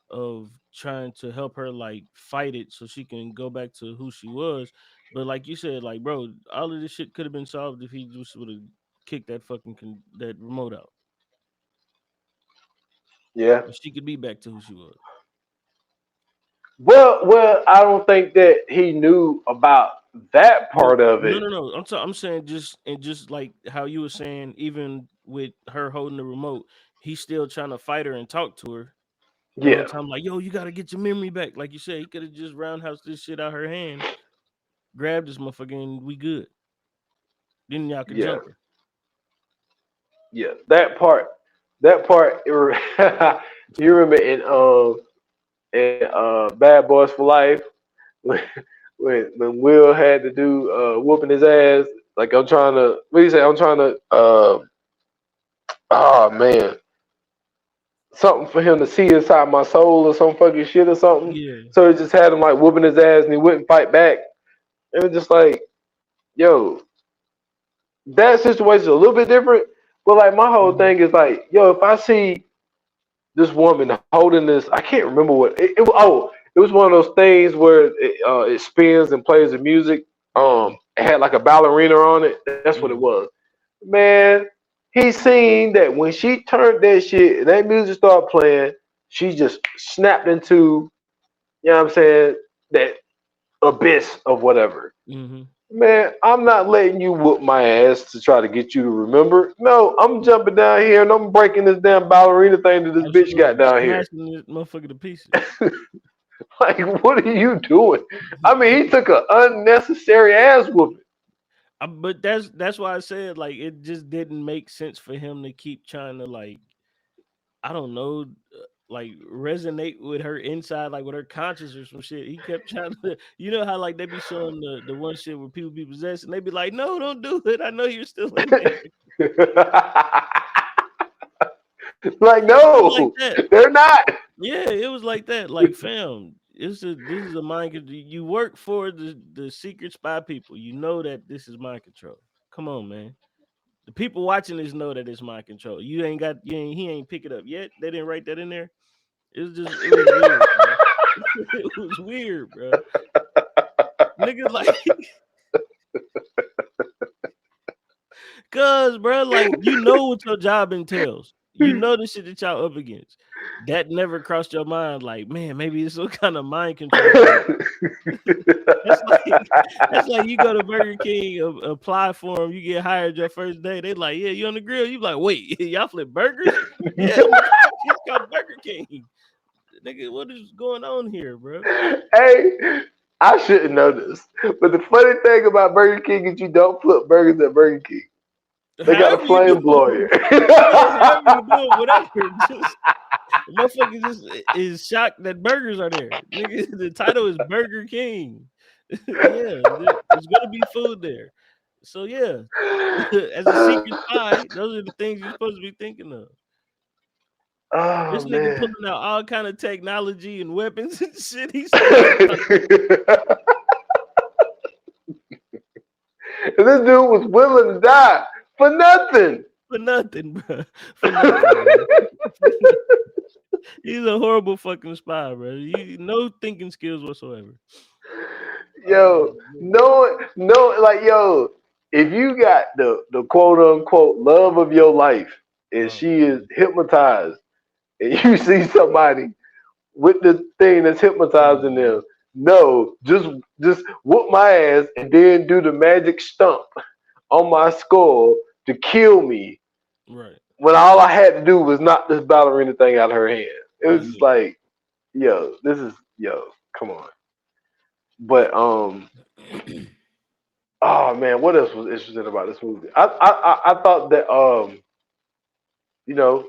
of trying to help her like fight it so she can go back to who she was. But like you said, like bro, all of this shit could have been solved if he just would have kicked that fucking that remote out, yeah. and she could be back to who she was. Well, I don't think that he knew about that No, part of no, it. no, no. I'm saying just like how you were saying, even with her holding the remote, he's still trying to fight her and talk to her the whole Yeah, time. Like, yo, you gotta get your memory back. Like you said, he could have just roundhouse this shit out her hand, grabbed this motherfucker, and we good. Then y'all could yeah, jump her. yeah. That part. You remember in Bad Boys for Life when when Will had to do whooping his ass. Like, I'm trying to. What do you say? I'm trying to. Oh man, something for him to see inside my soul or some fucking shit or something. Yeah. So he just had him like whooping his ass and he wouldn't fight back. It was just like, yo, that situation is a little bit different. But like my whole Mhm. thing is like, yo, if I see this woman holding this, I can't remember what it was one of those things where it spins and plays the music. It had like a ballerina on it. That's what it Mhm. was. Man, he seen that when she turned that shit and that music started playing, she just snapped into, you know what I'm saying, that abyss of whatever. Mhm. Man, I'm not letting you whoop my ass to try to get you to remember. No, I'm jumping down here and I'm breaking this damn ballerina thing that this bitch got Absolutely. down here. Smashing this motherfucker to pieces. Like, what are you doing? I mean, he took an unnecessary ass whooping. But that's why I said like it just didn't make sense for him to keep trying to like I don't know, like resonate with her inside, like with her conscience or some shit. He kept trying to, you know how like they be showing the one shit where people be possessed and they be like, no, don't do it. I know you're still in there. Like, It was like no, that. they're not. Yeah, it was like that. Like, fam, this is a mind control. You work for the secret spy people. You know that this is mind control. Come on, man. The people watching this know that it's mind control. He ain't pick it up yet. They didn't write that in there. It was weird, bro. It was weird, bro. Nigga, like, cuz, bro, like, you know what your job entails. You know the shit that y'all up against. That never crossed your mind, like, man, maybe it's some kind of mind control shit. That's like that's like you go to Burger King, apply for them, you get hired your first day. They like, yeah, you on the grill. You like, wait, y'all flip burgers? Yeah, motherfucker, it's called Burger King. Nigga, what is going on here, bro? Hey, I shouldn't know this, but the funny thing about Burger King is you don't flip burgers at Burger King. They got a However you do flame blower. it, yeah, however you do it, whatever. Just motherfucker just is shocked that burgers are there. Nigga, the title is Burger King. Yeah, there's gonna be food there. So yeah, as a secret spy, those are the things you're supposed to be thinking of. Oh This nigga man. pulling out all kind of technology and weapons and shit. He still And this dude was willing to die for nothing. for nothing, bro. For nothing, bro. He's a horrible fucking spy, bro. You no thinking skills whatsoever. Yo, Man. no, like yo, if you got the quote unquote love of your life and Oh, she is man. hypnotized, and you see somebody with the thing that's Come hypnotizing on, man. them, no, just whoop my ass and then do the magic stump on my skull to kill me Right. when all I had to do was knock this ballerina thing out of her hand. It was just Yeah. like, yo, this is yo, come on. But oh man, what else was interesting about this movie? I thought that you know,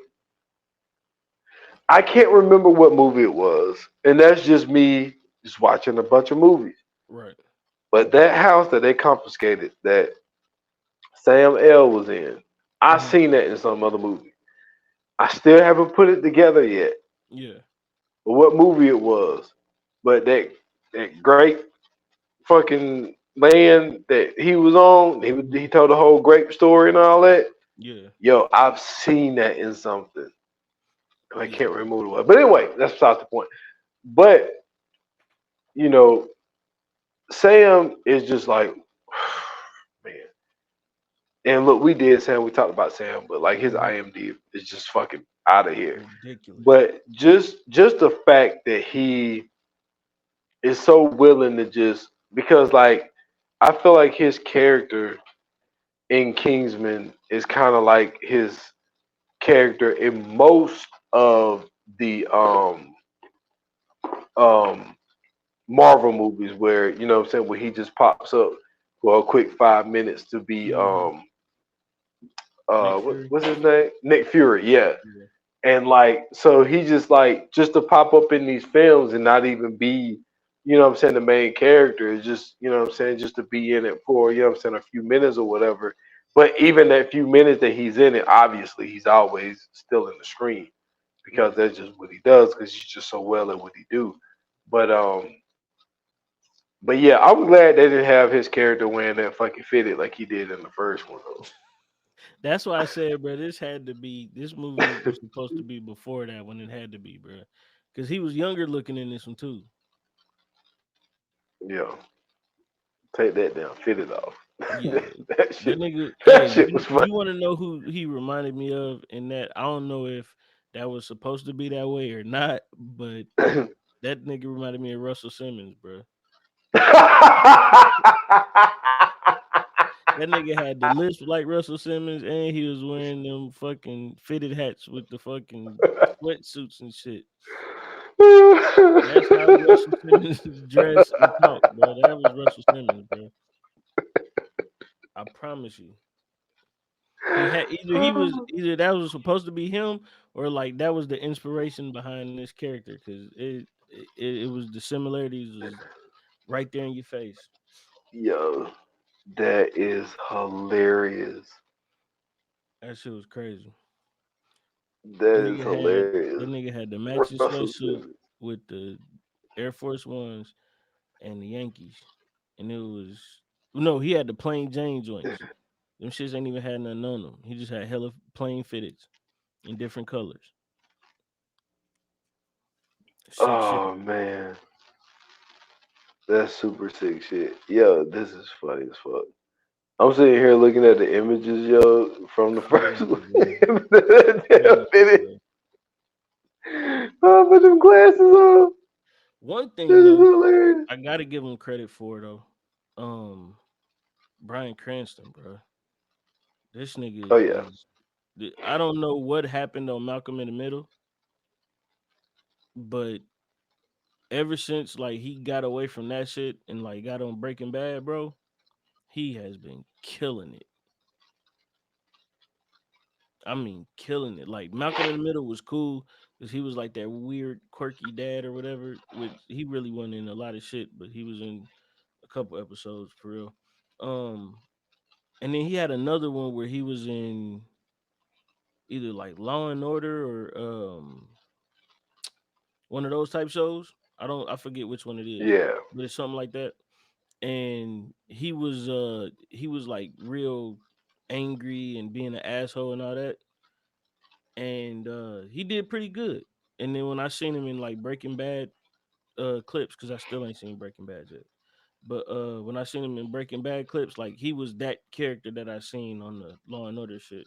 I can't remember what movie it was, and that's just me just watching a bunch of movies. Right. But that house that they confiscated, that Sam L was in, I Hmm. seen that in some other movie. I still haven't put it together yet, Yeah. but what movie it was. But that great fucking land that he was on, he Hmm. told the whole grape story and all that. Yeah. Yo, I've seen that in something. I Yeah. can't remember what. But anyway, that's besides the point. But you know, Sam is just like, man. And look, we did Sam. We talked about Sam, but like his Hmm. IMD is just fucking out of here. Ridiculous. But just the fact that he is so willing to just because like I feel like his character in Kingsman is kind of like his character in most of the um Marvel movies where you know what I'm saying where he just pops up for a quick 5 minutes to be Hmm. Nick Fury. what's his name? Nick Fury, yeah. Yeah. And like so he just like just to pop up in these films and not even be, you know what I'm saying, the main character is just, you know what I'm saying, just to be in it for, you know what I'm saying, a few minutes or whatever. But even that few minutes that he's in it, obviously he's always still in the screen because Right. that's just what he does because he's just so well at what he do. But but yeah, I'm glad they didn't have his character wearing that fucking fitted like he did in the first one That's why I said, bro, this had to be this movie was supposed to be before that when it had to be, bro. Because he was younger looking in this one too. yeah, take that down, fit it off. Yeah. that That shit, nigga, hey, that shit was funny. you want to know who he reminded me of in that? I don't know if that was supposed to be that way or not, but that nigga reminded me of Russell Simmons, bro. That nigga had the lisp like Russell Simmons, and he was wearing them fucking fitted hats with the fucking sweatsuits and shit. That's how Russell Simmons dress and talk, bro. That was Russell Simmons, bro. I promise you. He had either that was supposed to be him or like that was the inspiration behind this character because it was the similarities was right there in your face. Yo, that is hilarious. That shit was crazy. That That is nigga had hilarious. that nigga had the matching Russell sweatsuit Simmons. with the Air Force Ones and the Yankees, and it was no, he had the plain Jane joints. Them shits ain't even had nothing on them. He just had hella plain fitteds in different colors. Sick shit. Oh man, that's super sick shit. Yo, this is funny as fuck. I'm sitting here looking at the images, yo, from the first Crazy, one. bro. Damn, Crazy, fitted. bro. Oh, put them glasses on. One This thing is though, hilarious. I gotta give him credit for though. Um, Brian Cranston, bro. This nigga Oh yeah. is. I don't know what happened on Malcolm in the Middle, but ever since like he got away from that shit and like got on Breaking Bad, bro, he has been killing it. I mean, killing it. Like Malcolm in the Middle was cool because he was like that weird, quirky dad or whatever. Which he really wasn't in a lot of shit, but he was in a couple episodes for real. Um, and then he had another one where he was in. either like Law and Order or one of those type shows. I forget which one it is, Yeah. but it's something like that. And he was like real angry and being an asshole and all that. And he did pretty good. And then when I seen him in like Breaking Bad clips, because I still ain't seen Breaking Bad yet. But when I seen him in Breaking Bad clips, like he was that character that I seen on the Law and Order shit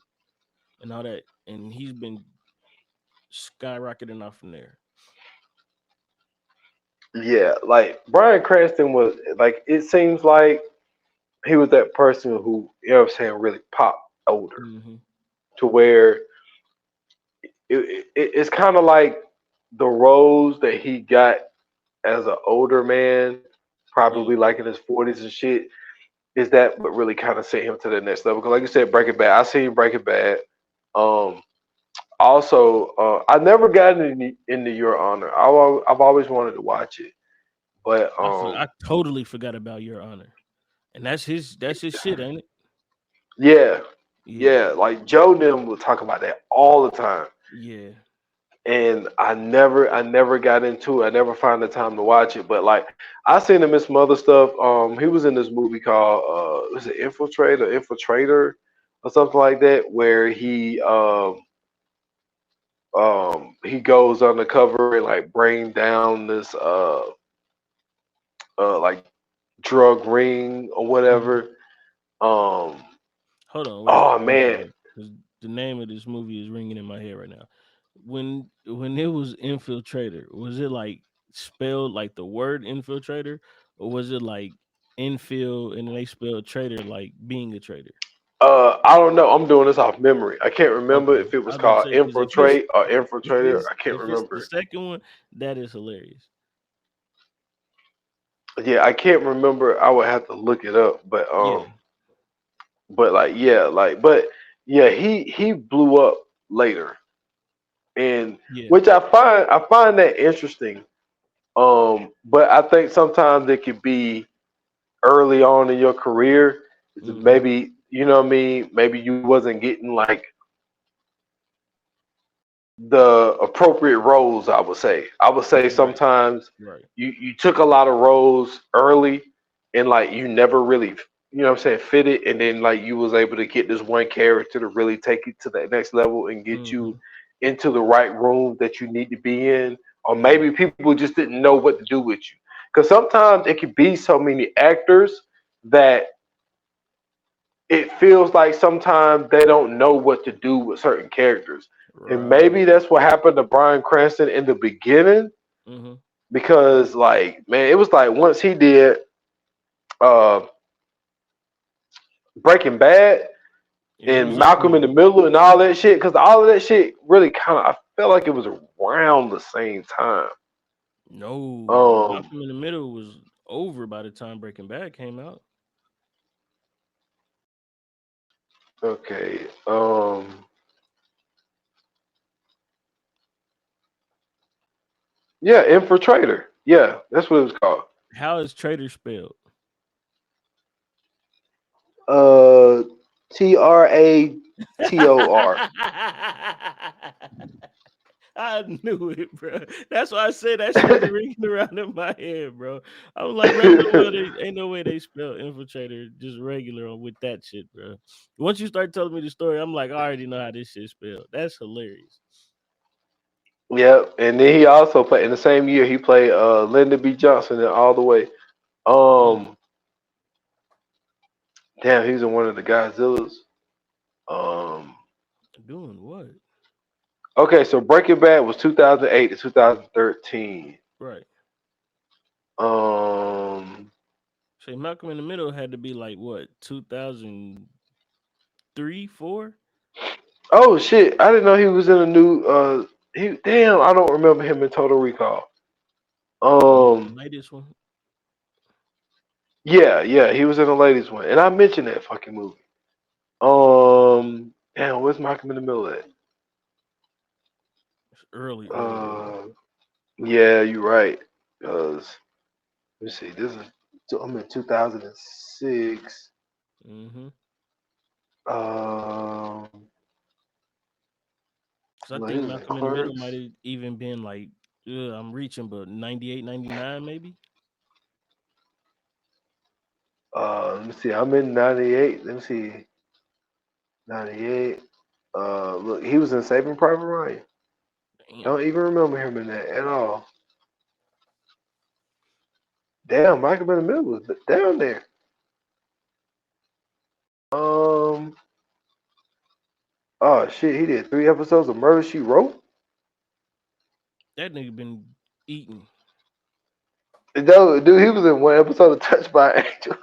and all that. And he's been skyrocketing off from there. Yeah, like Bryan Cranston was like it seems like he was that person who, you know what I'm saying, really popped older Hmm. to where it's kind of like the roles that he got as an older man, Yeah. probably like in his 40s and shit, is that what really kind of sent him to the next level. Because like you said, Breaking Bad, I seen Breaking Bad. Um, Also, I never got into Your Honor. I've always wanted to watch it, but I totally forgot about Your Honor. And that's his shit, ain't it? yeah, Yeah. yeah, like Joe and them would talk about that all the time, Yeah. and I never got into it. I never found the time to watch it, but like I seen him in some other stuff. He was in this movie called was it Infiltrator, or something like that, where he goes undercover and like bring down this like drug ring or Mhm. whatever. Um, Hold on, wait. oh I'm man, sorry. 'Cause the name of this movie is ringing in my head right now. When it was Infiltrator, was it like spelled like the word infiltrator, or was it like infill and then they spelled trader like being a trader? I don't know. I'm doing this off memory. I can't remember Okay. if it I was was about to called say because Infiltrate or if Infiltrator. it's I can't if it's the remember. second one, that is hilarious. Yeah, I can't remember. I would have to look it up. Yeah. But like yeah, like but yeah, he blew up later, and Yeah. which I find that interesting. But I think sometimes it could be early on in your career. Hmm. Maybe you know what I mean. Maybe you wasn't getting like the appropriate roles. I would say Right. sometimes Right. you took a lot of roles early, and like you never really, you know what I'm saying, fit it, and then like you was able to get this one character to really take you to that next level and get you Hmm. into the right room that you need to be in, or Yeah. maybe people just didn't know what to do with you, because sometimes it could be so many actors that it feels like sometimes they don't know what to do with certain characters. And maybe Right. that's what happened to Bryan Cranston in the beginning, Hmm. because like man, it was like once he did uh Breaking Bad It and was over Malcolm in with. the Middle and all that shit, because all of that shit really kind of I felt like it was around the same time. No, Um Malcolm in the Middle was over by the time Breaking Bad came out. okay. Yeah, Infiltrator. Yeah, that's what it was called. How is Trader spelled? Uh Trator. I knew it, bro. That's why I said that shit was ringing around in my head, bro. I was like, bro, ain't no way they spell infiltrator just regular on with that shit, bro. Once you start telling me the story, I'm like, I already know how this shit spelled. That's hilarious. Yeah, and then he also played in the same year. He played Lyndon B. Johnson in All the Way. Mm. Um, Damn, he was in one of the Godzillas. Um, Doing what? okay, so Breaking Bad was 2008 to 2013. Right. Um, Say Malcolm in the Middle had to be like what, 2003, 4? oh shit, I didn't know he was in a new. He damn, I don't remember him in Total Recall. The Um, latest one. yeah, yeah, he was in the latest one, and I mentioned that fucking movie. Damn, where's Malcolm in the Middle at? It's early, bro. Uh, yeah, you're right. Cause let me see. I'm in 2006. Mm-hmm. Um, I Well, he think was in Malcolm in the Middle Clerks. might have even been like, I'm reaching, but 98, 99 maybe. Let me see. I'm in '98. Let me see. '98. Look, he was in Saving Private Ryan. Damn. Don't even remember him in that at all. Damn, Michael in the Middle was down there. Um. Oh shit, he did 3 episodes of Murder She Wrote. That nigga been eating. Dude, he was in 1 episode of Touched by an Angel.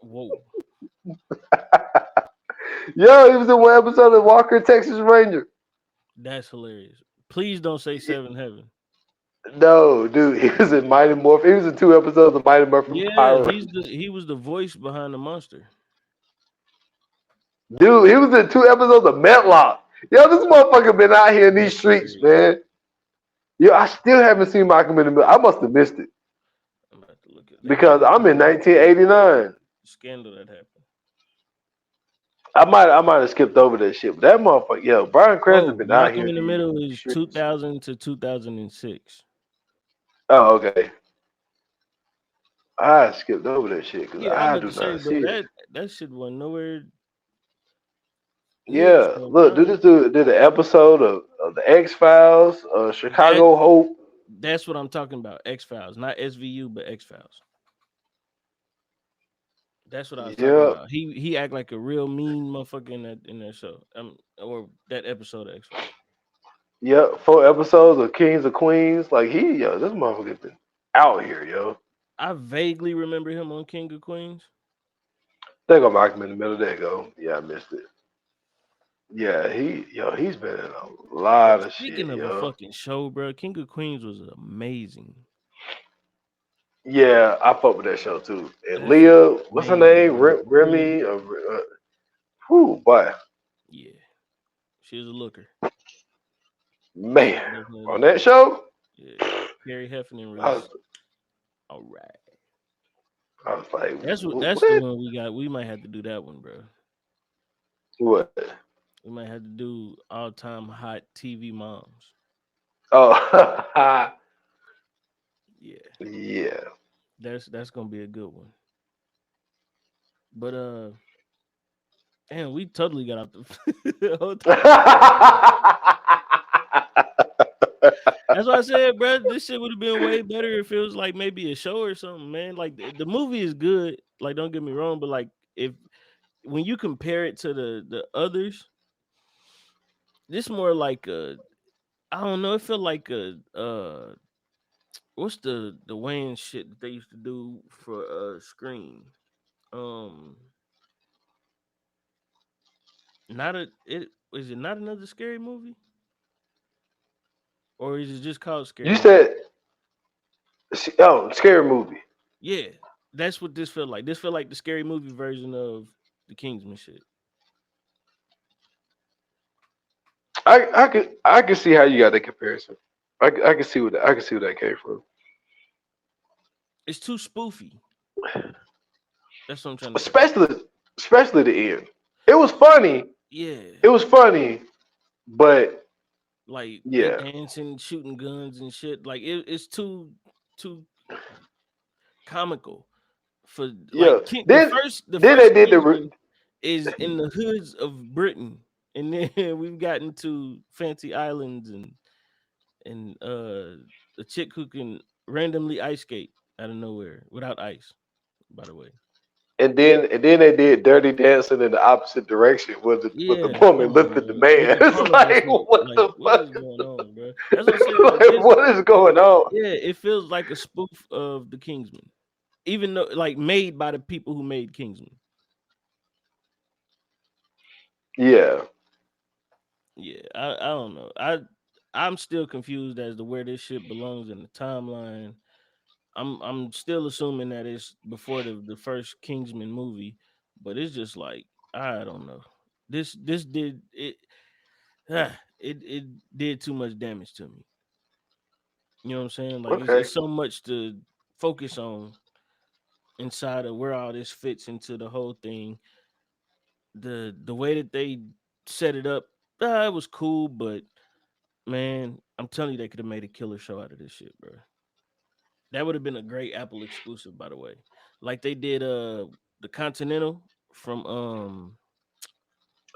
Whoa. Yo, he was in 1 episode of Walker Texas Ranger. That's hilarious. Please don't say Seven Heaven. No, dude, he was in Mighty Morphin. He was in 2 episodes of Mighty Morphin Yeah, Power Rangers. he was the voice behind the monster. Dude, he was in 2 episodes of Metlock. Yo, this motherfucker been out here in these That's streets, hilarious. man. Yo, I still haven't seen Malcolm in the Middle. I must have missed it I'm about to look at that. because I'm in 1989. Scandal that happened. I might have skipped over that shit, but that motherfucker, yo, Brian Cranston Oh, been out here Malcolm in in the these Middle is streets. 2000 to 2006. Oh, okay. I skipped over that shit because Yeah, I'm I about do to say, not bro, see it. that shit wasn't nowhere. Yeah, Yeah, so look, dude, this dude did an episode of the X Files, that Chicago Hope. that's what I'm talking about. X Files, not SVU, but X Files. That's what I was talking Yep, about. He act like a real mean motherfucker in that show. Or that episode of X Files. yep. 4 episodes of Kings of Queens. Like yo, this motherfucker been out here, yo. I vaguely remember him on King of Queens. They gonna knock him in the middle. There you go. Yeah, I missed it. Yeah, he's been in a Bro, lot of speaking shit, of a yo. fucking show, bro, King of Queens was amazing. Yeah, I fuck with that show too. And That shit Leah, was what's her amazing, name? bro. Remy. Whew, boy, Yeah, she was a looker. man, Definitely a on looker. that show, Yeah, Carrie Heffernan I was, was all right. I was like, That's the what? one we got. We might have to do that one, bro. What? We might have to do all time hot TV moms. Oh, Yeah, yeah. that's gonna be a good one. But damn, we totally got off the whole topic. That's why I said, bro, this shit would have been way better if it was like maybe a show or something, man. Like the movie is good. Like, don't get me wrong, but like if when you compare it to the others, this more like a I don't know. It felt like a what's the Wayne shit that they used to do for Screen? Um, not a it is it not another scary movie, or is it just called Scary You Movie? said, oh, scary movie. Yeah, that's what this felt like. This felt like the Scary Movie version of the Kingsman shit. I could see how you got that comparison. I can see where that came from. It's too spoofy. That's what I'm trying to say. Especially especially the end. It was funny. Yeah, It was funny, but like they yeah, dancing, shooting guns and shit. Like it's too comical for yeah. like the Then first the then they first did Kingsman is in the hoods of Britain, and then we've gotten to fancy islands and a chick who can randomly ice skate out of nowhere without ice. By the way, and then they did Dirty Dancing in the opposite direction, with the yeah, woman come on, lifting the man, with man. the It's carnival like shit. what Like, the what fuck? is going on, bro? That's what I'm saying. Like Like, this, what is going on? yeah, it feels like a spoof of the Kingsman, even though like made by the people who made Kingsman. Yeah. Yeah, I don't know. I'm still confused as to where this shit belongs in the timeline. I'm still assuming that it's before the first Kingsman movie, but it's just like I don't know. This did it. It did too much damage to me. You know what I'm saying? Like Okay. it's so much to focus on inside of where all this fits into the whole thing. The way that they set it up, it was cool, but Man, I'm telling you, they could have made a killer show out of this shit, bro. That would have been a great Apple exclusive, by the way. Like they did the Continental from John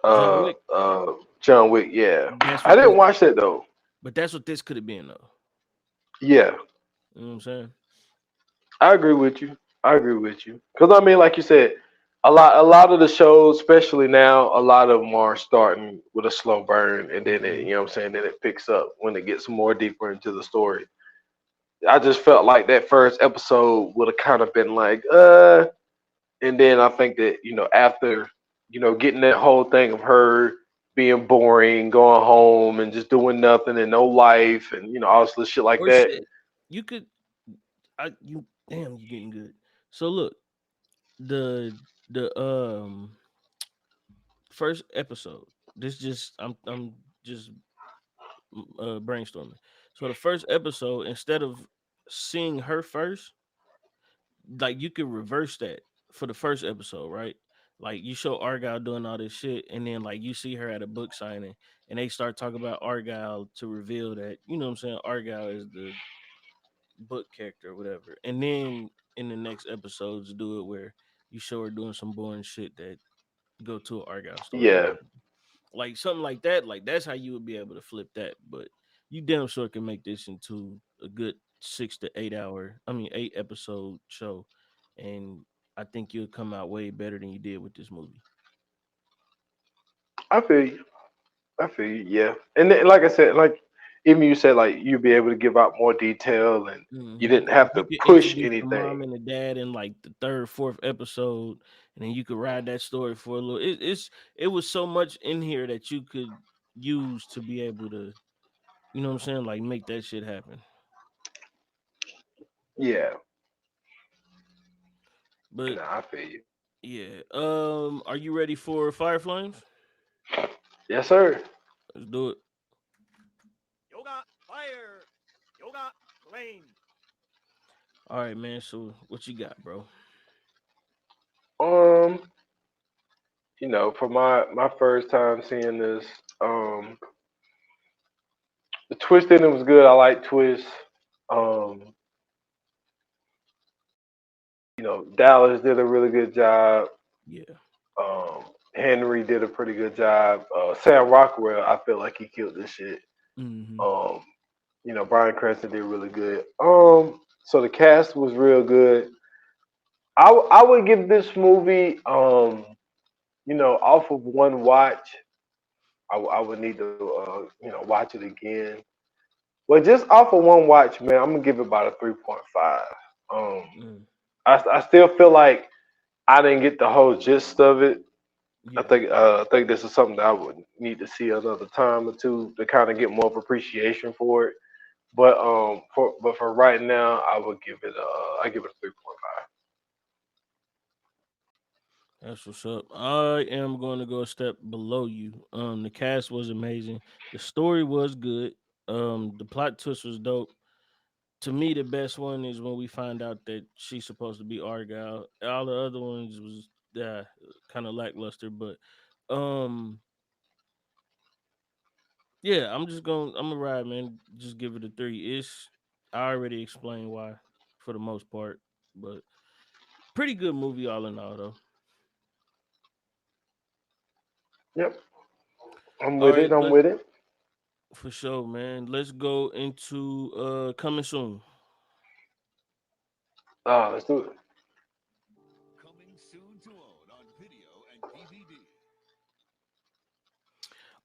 Uh, Wick. uh, John Wick. Yeah, That's I what didn't this watch that though. but that's what this could have been though. Yeah, You know what I'm saying? I agree with you. I agree with you. Because I mean, like you said, a lot of the shows, especially now, a lot of them are starting with a slow burn, and then it, Mhm. you know what I'm saying, then it picks up when it gets more deeper into the story. I just felt like that first episode would have kind of been like, and then I think that after getting that whole thing of her being boring, going home and just doing nothing and no life, and all this little shit like Or that. shit. You could you damn you getting good. So look, the the first episode. This just I'm just brainstorming. So the first episode, instead of seeing her first, like you could reverse that for the first episode, right? Like you show Argyle doing all this shit, and then like you see her at a book signing, and they start talking about Argyle to reveal that what I'm saying, Argyle is the book character or whatever. And then in the next episodes, do it where you show her doing some boring shit that go to an Argyle story or Yeah, whatever. Like something like that. Like that's how you would be able to flip that. But you damn sure can make this into a good 6 to 8 hour, 8 episode show, and I think you'll come out way better than you did with this movie. I feel you. I feel you. Yeah, and then, like I said, like even you said, like you'd be able to give out more detail, and you didn't Like have you to could push introduce the anything. mom and the dad in like the third, fourth episode, and then you could ride that story for a little. It was so much in here that you could use to be able to, you know what I'm saying, like make that shit happen. Yeah, But nah, I feel you. yeah, are you ready for Fire Flames? Yes, sir. Let's do it. Yoga fire. Yoga flame. All right, man. So what you got, bro? Um, for my first time seeing this, um, the twist in it was good. I like twists. Um, Dallas did a really good job. Yeah. Um, Henry did a pretty good job. Sam Rockwell, I feel like he killed this shit. Mm-hmm. Um, Brian Cranston did really good. So the cast was real good. I would give this movie, off of one watch. I would need to, watch it again. Well, just off of one watch, man, I'm gonna give it about a 3.5. Um, Mm. I still feel like I didn't get the whole gist of it. I Yeah. think uh, I think this is something that I would need to see another time or two to kind of get more of appreciation for it. But for right now, I give it a 3.5. That's what's up. I am going to go a step below you. The cast was amazing. The story was good. The plot twist was dope. To me, the best one is when we find out that she's supposed to be Argyle. All the other ones was kind of lackluster, but um, yeah, I'm gonna ride, man. Just give it a three. I already explained why for the most part, but pretty good movie all in all though. Yep, I'm All with right, it. I'm with it. for sure, man. Let's go into coming soon. Let's do it. Coming soon to own on video and DVD.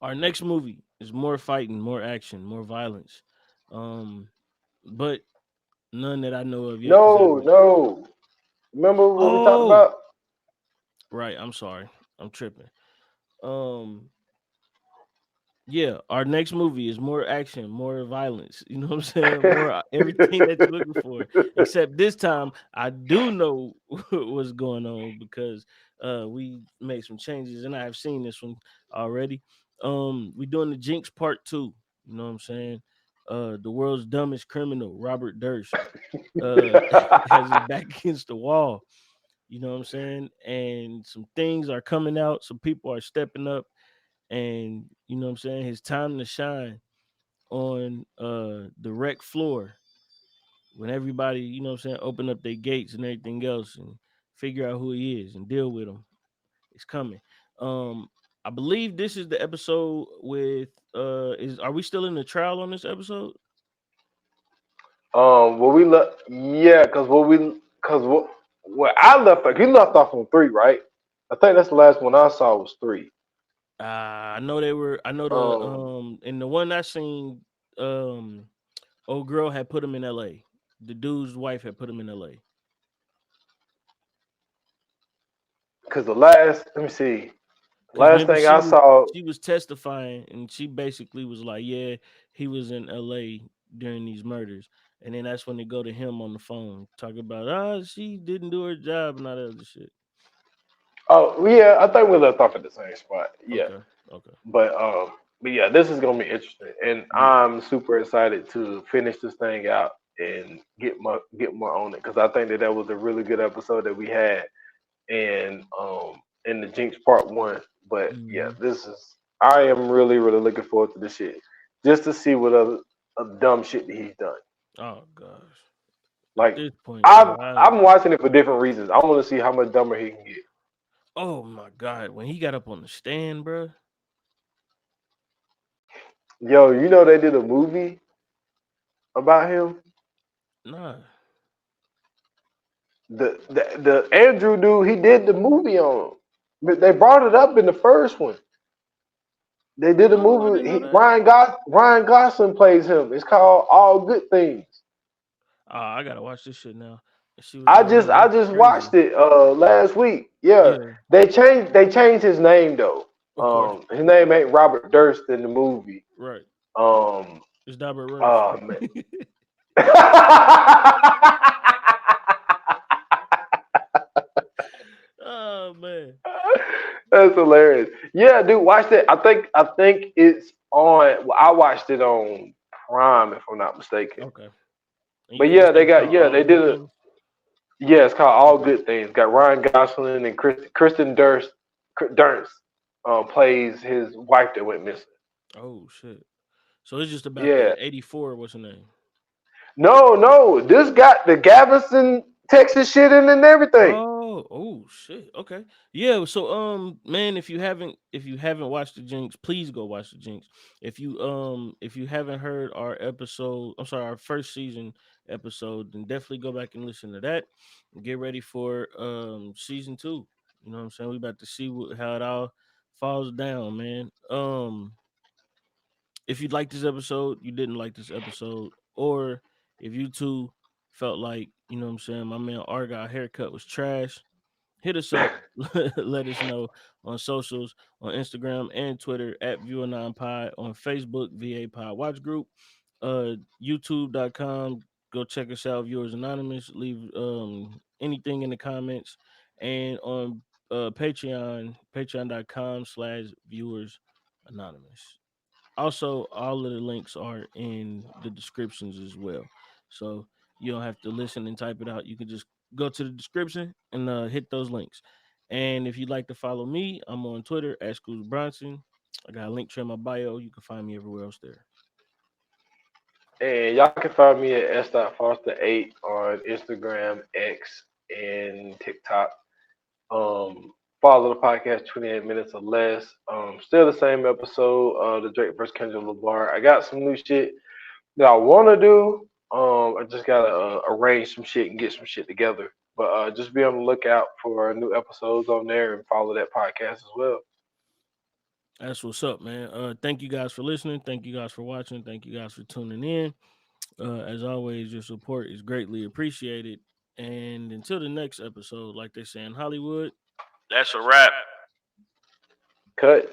Our next movie is more fighting, more action, more violence. But none that I know of yet because I No, haven't. no. Remember what we talked Oh, about? right. I'm sorry. I'm tripping. Um, yeah, our next movie is more action, more violence. You know what I'm saying? More everything that you're looking for. Except this time, I do know what's going on because we made some changes, and I have seen this one already. We're doing the Jinx Part Two. You know what I'm saying? The world's dumbest criminal, Robert Durst, uh, has his back against the wall. You know what I'm saying? And some things are coming out. Some people are stepping up, and you know what I'm saying, his time to shine. on the wreck floor when everybody, you know what I'm saying, open up their gates and everything else and figure out who he is and deal with him. It's coming. Um, I believe this is the episode with is are we still in the trial on this episode? What we left, yeah, cause what I left, like, he left off on 3, right? I think that's the last one I saw was 3. I know they were. I know the Um, in the one I seen, um, old girl had put him in L.A. The dude's wife had put him in L.A. cause the last, let me see, Because last remember thing I saw. she was testifying and she basically was like, yeah, he was in L.A. during these murders, and then that's when they go to him on the phone talk about she didn't do her job and all that other shit. Oh yeah, I think we left off at the same spot. Yeah, Okay, okay, but um, but yeah, this is gonna be interesting, and yeah. I'm super excited to finish this thing out and get more on it because I think that was a really good episode that we had, and in the Jinx Part 1. But yeah, Hmm. this is I am really looking forward to this shit just to see what other dumb shit that he's done. Oh gosh, at Like this point, I'm bro, I'm watching it for different reasons. I want to see how much dumber he can get. oh my god, when he got up on the stand, bro. Yo, you know they did a movie about him. Nah. The Andrew dude, he did the movie on him. But they brought it up in the first one. They did a Oh, I didn't movie. know that. Ryan Gosling plays him. It's called All Good Things. Oh, I gotta watch this shit now and see what's I going just on. I That's just crazy. watched it last week. Yeah, Yeah, they changed his name though. of course. His name ain't Robert Durst in the movie. Right. Um, It's Dabber Rush. oh man. Oh man. That's hilarious. Yeah, dude, watch that. I think it's on. Well, I watched it on Prime, if I'm not mistaken. Okay. And you But said yeah, this they shit got called All they Good did a Things? yeah. It's called All Okay. Good Things. Got Ryan Gosling and Kristen Dunst plays his wife that went missing. Oh shit. So it's just about Yeah. the 84, what's her name? No. This got the Galveston, Texas shit in and everything. Oh shit. Okay. Yeah, so man, if you haven't watched the Jinx, please go watch the Jinx. If you haven't heard our episode, I'm sorry, our first season episode, then definitely go back and listen to that and get ready for season 2. You know what I'm saying? We about to see how it all falls down, man. If you like this episode, you didn't like this episode, or if you two felt like, you know what I'm saying, my man Argyle haircut was trash, hit us up. Let us know on socials, on Instagram and Twitter at Viewer9Pod, on Facebook, VA Pod Watch Group, YouTube.com. Go check us out, Viewers Anonymous. Leave anything in the comments. And on Patreon, patreon.com/Viewers Anonymous. Also, all of the links are in the descriptions as well. So you don't have to listen and type it out. You can just go to the description and hit those links. And if you'd like to follow me, I'm on Twitter at Schools Bronson. I got a link to in my bio. You can find me everywhere else there. And y'all can find me at s.foster8 on Instagram, X, and TikTok. Follow the podcast 28 minutes or less. Still the same episode of the Drake vs. Kendrick Lamar. I got some new shit that I want to do. I just gotta arrange some shit and get some shit together. But just be on the lookout for new episodes on there and follow that podcast as well. That's what's up, man. Thank you guys for listening. Thank you guys for watching. Thank you guys for tuning in. As always, your support is greatly appreciated. And until the next episode, like they say in Hollywood, that's a wrap. Cut.